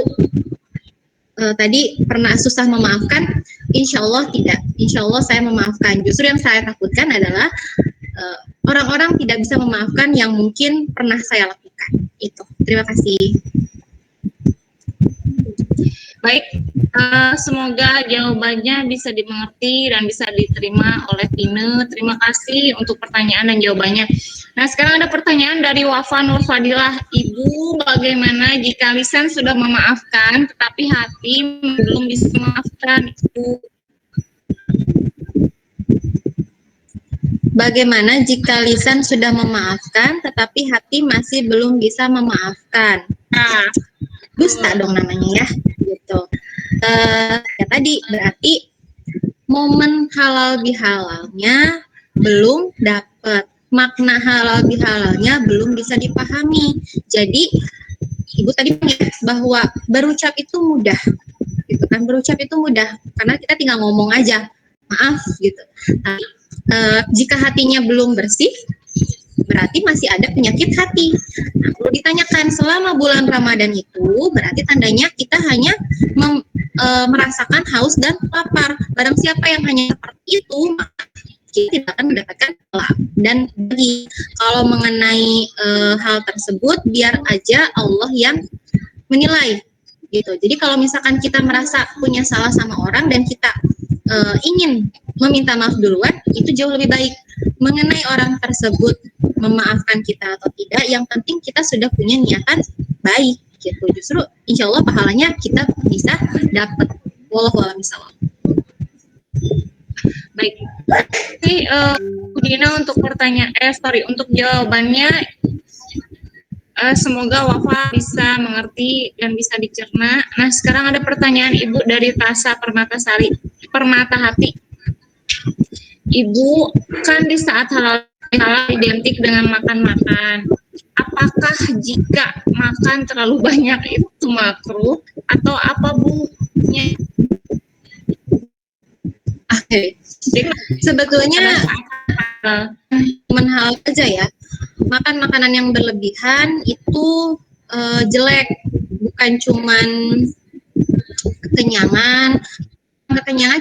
tadi pernah susah memaafkan? Insya Allah tidak. Insya Allah saya memaafkan. Justru yang saya takutkan adalah orang-orang tidak bisa memaafkan yang mungkin pernah saya lakukan. Itu. Terima kasih. Baik, semoga jawabannya bisa dimengerti dan bisa diterima oleh Tine. Terima kasih untuk pertanyaan dan jawabannya. Nah, sekarang ada pertanyaan dari Wafa Nur Fadilah. Ibu, bagaimana jika lisan sudah memaafkan, tetapi hati belum bisa memaafkan? Ibu, bagaimana jika lisan sudah memaafkan, tetapi hati masih belum bisa memaafkan? nah, Dusta dong namanya ya, gitu. Ya tadi berarti momen halal bihalalnya belum dapat, makna halal bihalalnya belum bisa dipahami. Jadi Ibu tadi bilang bahwa berucap itu mudah, gitu kan? Berucap itu mudah karena kita tinggal ngomong aja, maaf gitu. Tapi jika hatinya belum bersih, berarti masih ada penyakit hati. Nah, perlu ditanyakan selama bulan Ramadan itu berarti tandanya kita hanya merasakan haus dan lapar. Barang siapa yang hanya seperti itu, maka kita tidak akan mendapatkan pahala. Dan bagi kalau mengenai hal tersebut, biar aja Allah yang menilai gitu. Jadi kalau misalkan kita merasa punya salah sama orang dan kita ingin meminta maaf duluan, itu jauh lebih baik. Mengenai orang tersebut memaafkan kita atau tidak, yang penting kita sudah punya niatan baik gitu. Justru insya Allah pahalanya kita bisa dapat. Wallahu a'lam bishawab. baik. Jadi, Dina untuk untuk jawabannya, semoga Wafa bisa mengerti dan bisa dicerna. Nah, sekarang ada pertanyaan Ibu dari Tasa Permata Hati. Ibu, kan di saat halal identik dengan makan-makan. Apakah jika makan terlalu banyak itu makruh atau apa Bu? Sebetulnya cuman hal aja ya. Makan makanan yang berlebihan itu jelek, bukan cuman kekenyangan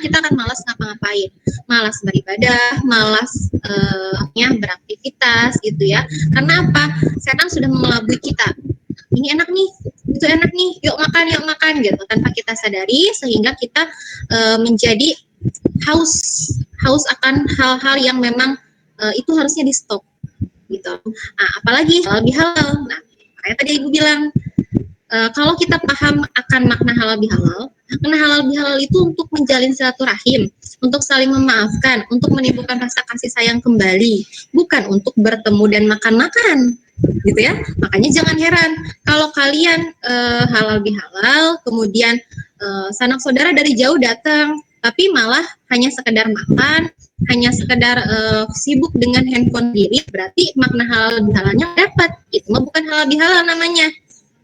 kita akan malas ngapa-ngapain, malas beribadah, malas beraktivitas gitu ya. Karena apa? Setan sudah mengelabui kita. Ini enak nih, itu enak nih, yuk makan gitu, tanpa kita sadari, sehingga kita menjadi haus akan hal-hal yang memang itu harusnya di stop gitu. Nah, apalagi lebih halal. Nah, kayak tadi Ibu bilang, kalau kita paham akan makna halal bihalal, makna halal bihalal itu untuk menjalin silaturahim, untuk saling memaafkan, untuk menimbulkan rasa kasih sayang kembali, bukan untuk bertemu dan makan-makan, gitu ya. Makanya jangan heran kalau kalian halal bihalal, kemudian sanak saudara dari jauh datang, tapi malah hanya sekedar makan, hanya sekedar sibuk dengan handphone diri, berarti makna halal bihalalnya dapat. Itu mah bukan halal bihalal namanya,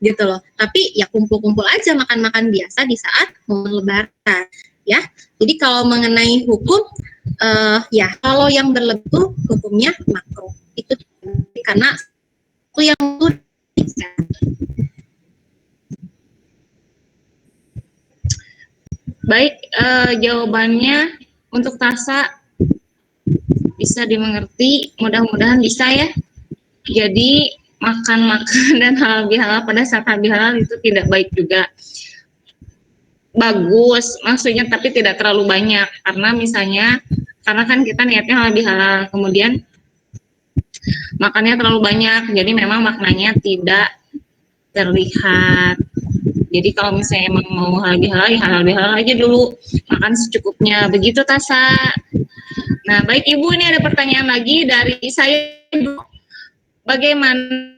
gitu loh. Tapi ya kumpul-kumpul aja makan-makan biasa di saat momen lebaran ya. Jadi kalau mengenai hukum ya kalau yang berlebih hukumnya makruh. Itu karena itu yang baik, jawabannya untuk Tasa bisa dimengerti, mudah-mudahan bisa ya. Jadi makan-makan dan halal bihalal pada saat halal bihalal itu tidak baik juga. Bagus maksudnya, tapi tidak terlalu banyak, karena kan kita niatnya halal bihalal, kemudian makannya terlalu banyak, jadi memang maknanya tidak terlihat. Jadi kalau misalnya emang mau halal bihalal, ya halal bihalal aja dulu, makan secukupnya. Begitu Tasa. Nah, baik Ibu, ini ada pertanyaan lagi dari saya. Bagaimana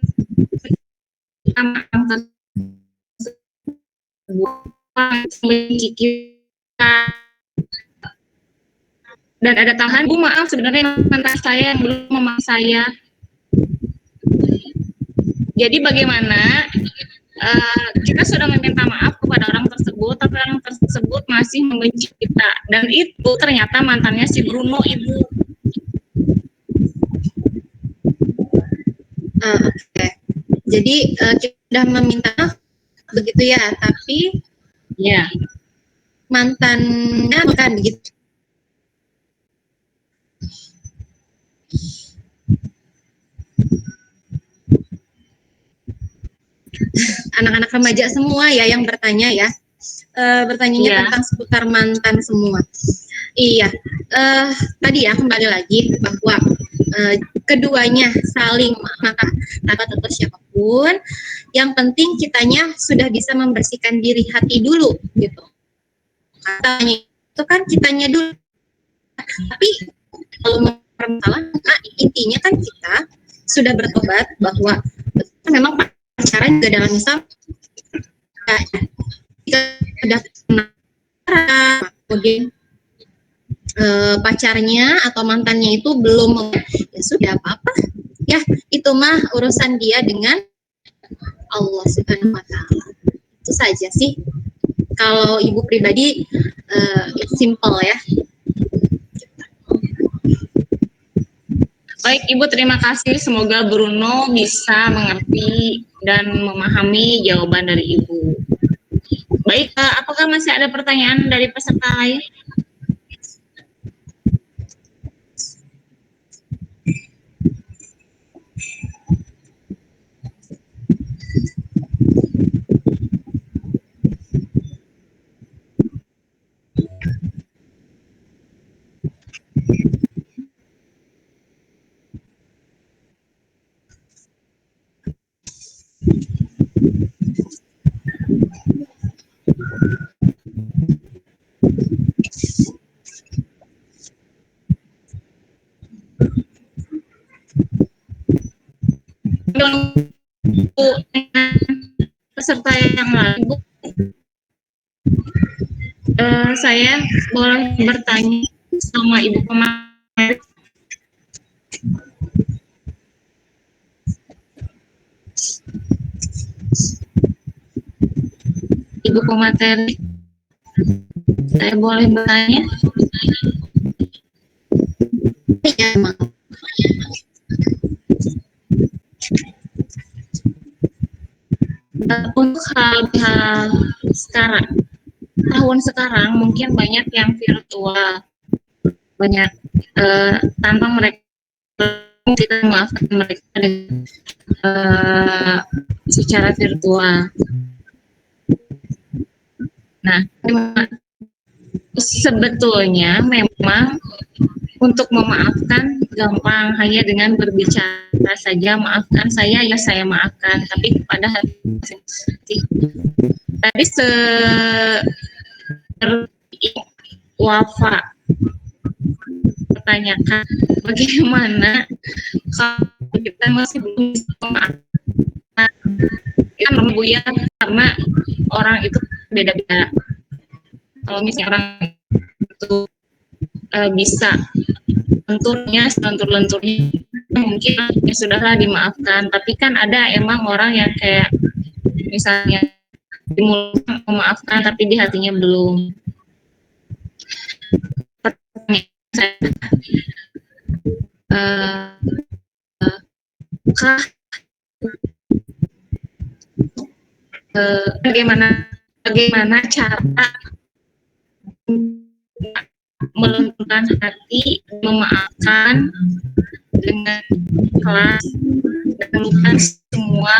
Dan ada tambahan, Bu maaf sebenarnya mantan saya yang belum memang saya. Jadi bagaimana kita sudah meminta maaf kepada orang tersebut, tapi orang tersebut masih membenci kita. Dan itu ternyata mantannya si Bruno, Ibu. Oke. Jadi kita sudah meminta maaf begitu ya, tapi Ya. mantannya bukan begitu. Anak-anak remaja semua ya yang bertanya ya, bertanyanya Iya. tentang seputar mantan semua. Iya, tadi ya kembali lagi bahwa keduanya saling memaafkan atau siapapun. Yang penting kitanya sudah bisa membersihkan diri hati dulu gitu. Katanya itu kan kitanya dulu. Tapi kalau masalah, intinya kan kita sudah bertobat bahwa memang pacaran juga dalam Islam jika sudah kemudian pacarnya atau mantannya itu belum, ya sudah apa-apa ya, itu mah urusan dia dengan Allah Subhanahu wa Ta'ala. Itu saja sih kalau ibu pribadi, simple ya. Baik Ibu, terima kasih. Semoga Bruno bisa mengerti dan memahami jawaban dari Ibu. Baik, apakah masih ada pertanyaan dari peserta lain? Peserta yang lain, Bu, saya boleh bertanya sama Ibu pemateri. Ibu pemateri, saya boleh bertanya? Ya, emang. Untuk hal-hal tahun sekarang mungkin banyak yang virtual, banyak tanpa mereka kita maafkan mereka secara virtual. Nah, sebetulnya memang untuk memaafkan gampang, hanya dengan berbicara saja, maafkan saya, ya saya maafkan, tapi kepada hati tadi Wafa pertanyakan bagaimana kalau kita masih belum bisa memaafkan, kan Bu ya, karena orang itu beda-beda. Kalau misalnya orang itu bisa lenturnya mungkin ya sudahlah dimaafkan, tapi kan ada emang orang yang kayak misalnya di mulut memaafkan tapi di hatinya belum. Bagaimana cara melembutkan hati, memaafkan dengan ikhlas dan melupakan semua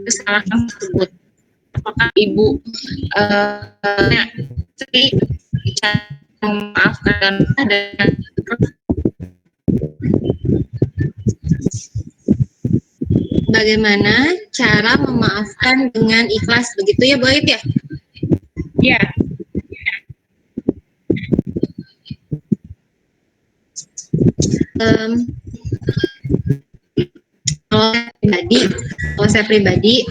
kesalahan tersebut. Apakah Ibu memaafkan dan bagaimana cara memaafkan dengan ikhlas, begitu ya Bu Ait ya? ya? Kalau saya pribadi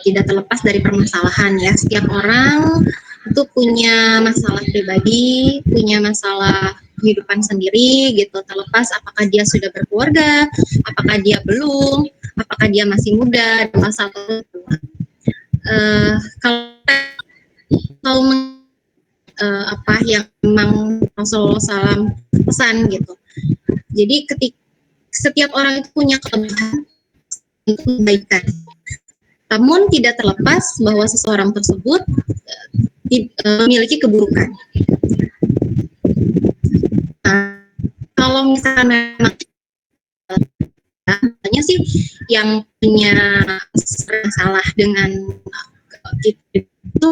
tidak terlepas dari permasalahan ya. Setiap orang itu punya masalah pribadi, punya masalah kehidupan sendiri gitu, terlepas apakah dia sudah berkeluarga, apakah dia belum, apakah dia masih muda, dan masalah tua. Kalau apa yang memang Rasulullah SAW pesan gitu. Jadi setiap orang itu punya kelebihan untuk kebaikan. Namun tidak terlepas bahwa seseorang tersebut memiliki keburukan. Nah, kalau misalnya memang hanya sih yang punya masalah dengan itu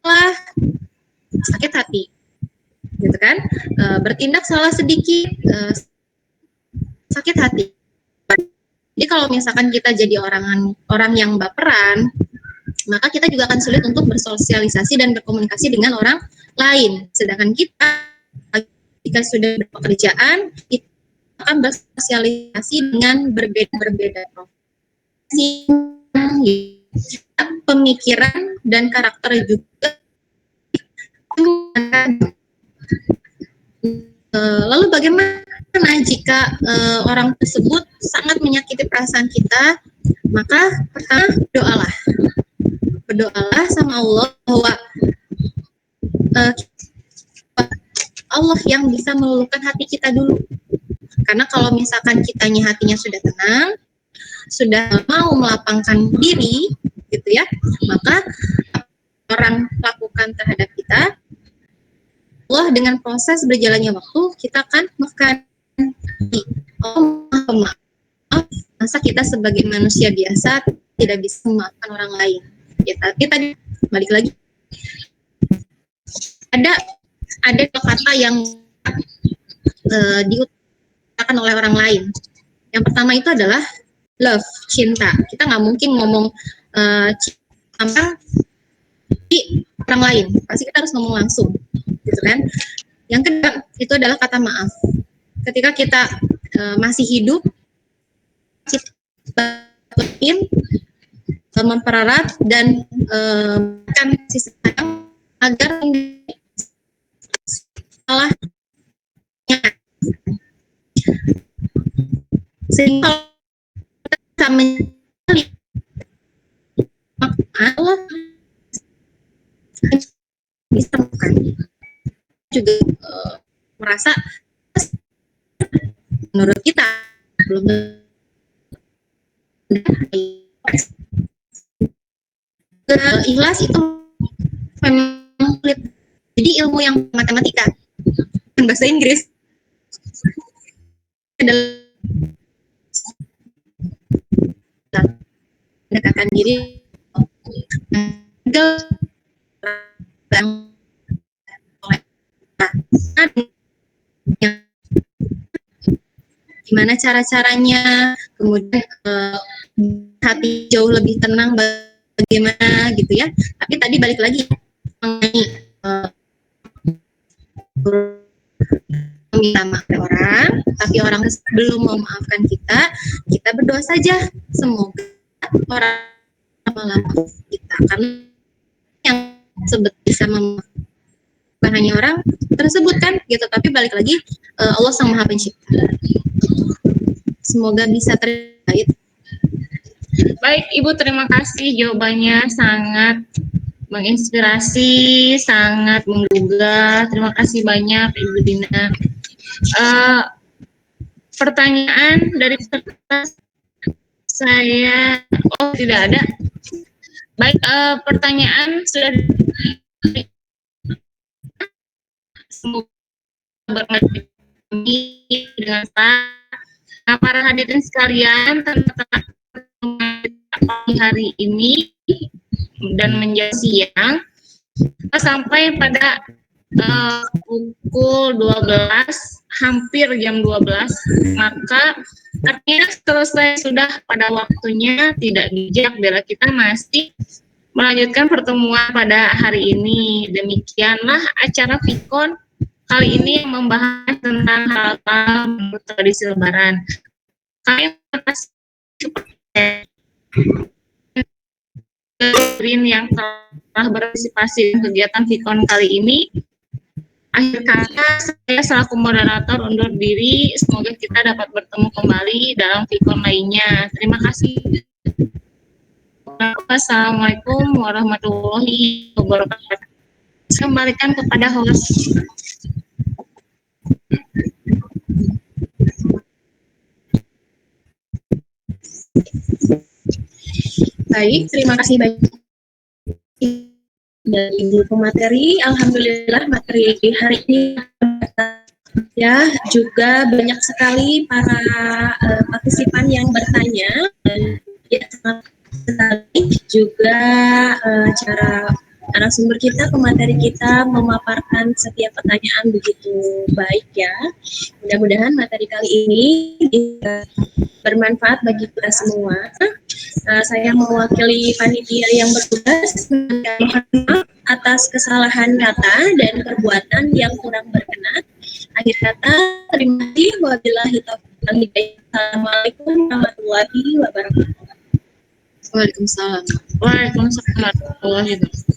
lah sakit hati, gitu kan? Bertindak salah sedikit sakit hati. Jadi kalau misalkan kita jadi orang yang baperan, maka kita juga akan sulit untuk bersosialisasi dan berkomunikasi dengan orang lain. Sedangkan kita jika sudah berpekerjaan, kita akan bersosialisasi dengan berbeda-berbeda profesi, pemikiran dan karakter juga. Lalu bagaimana jika orang tersebut sangat menyakiti perasaan kita? Maka pertama berdoalah sama Allah bahwa Allah yang bisa meluluhkan hati kita dulu. Karena kalau misalkan hatinya sudah tenang, sudah mau melapangkan diri, gitu ya, maka orang lakukan terhadap kita, Allah dengan proses berjalannya waktu kita akan maafkan. Oh, maaf, masa kita sebagai manusia biasa tidak bisa memaafkan orang lain? Ya, tapi tadi balik lagi ada kata yang diucapkan oleh orang lain. Yang pertama itu adalah love, cinta. Kita nggak mungkin ngomong cinta orang lain, pasti kita harus ngomong langsung, gitu kan? Yang kedua itu adalah kata maaf. Ketika kita masih hidup, kita memperarat dan kan sisi sayang agar salahnya, sehingga kita menyadari Allah bisa bukan juga merasa menurut kita belum ikhlas itu memang sulit. Jadi ilmu yang matematika dan bahasa Inggris adalah pendekatan diri gimana cara-caranya, kemudian hati jauh lebih tenang bagaimana gitu ya. Tapi tadi balik lagi mengenai meminta maaf ke orang, tapi orang belum memaafkan kita berdoa saja semoga orang memaafkan kita, karena yang bisa memaafkan bukan hanya orang tersebut kan gitu, tapi balik lagi Allah Sang Maha Pencipta. Semoga bisa terkait. Baik Ibu, terima kasih, jawabannya sangat menginspirasi, sangat menggugah. Terima kasih banyak Ibu Dina. Pertanyaan dari peserta saya, tidak ada. Baik, pertanyaan sudah semoga bermanfaat dengan para hadirin sekalian tentang hari ini dan menjadi siang sampai pada pukul 12, hampir jam 12, maka artinya selesai sudah pada waktunya, tidak bijak bila kita masih melanjutkan pertemuan pada hari ini. Demikianlah acara Vikon kali ini yang membahas tentang hal-hal menurut tradisi Lebaran. Kami terima kasih yang telah berpartisipasi di kegiatan Vikon kali ini. Akhir kata, saya selaku moderator undur diri. Semoga kita dapat bertemu kembali dalam Vikon lainnya. Terima kasih. Assalamualaikum warahmatullahi wabarakatuh. Kembalikan kepada host. Baik, terima kasih banyak dari Ibu pemateri. Alhamdulillah materi hari ini ya juga banyak sekali para partisipan yang bertanya dan ya sangat sekali juga cara narasumber kita, pemateri kita memaparkan setiap pertanyaan begitu baik ya. Mudah-mudahan materi kali ini bisa bermanfaat bagi kita semua. Saya mewakili panitia yang bertugas atas kesalahan kata dan perbuatan yang kurang berkenan. Akhir kata, terima kasih. Wabillahi taufiq wal hidayah. Assalamualaikum warahmatullahi wabarakatuh. Waalaikumsalam. Waalaikumsalam warahmatullahi wabarakatuh.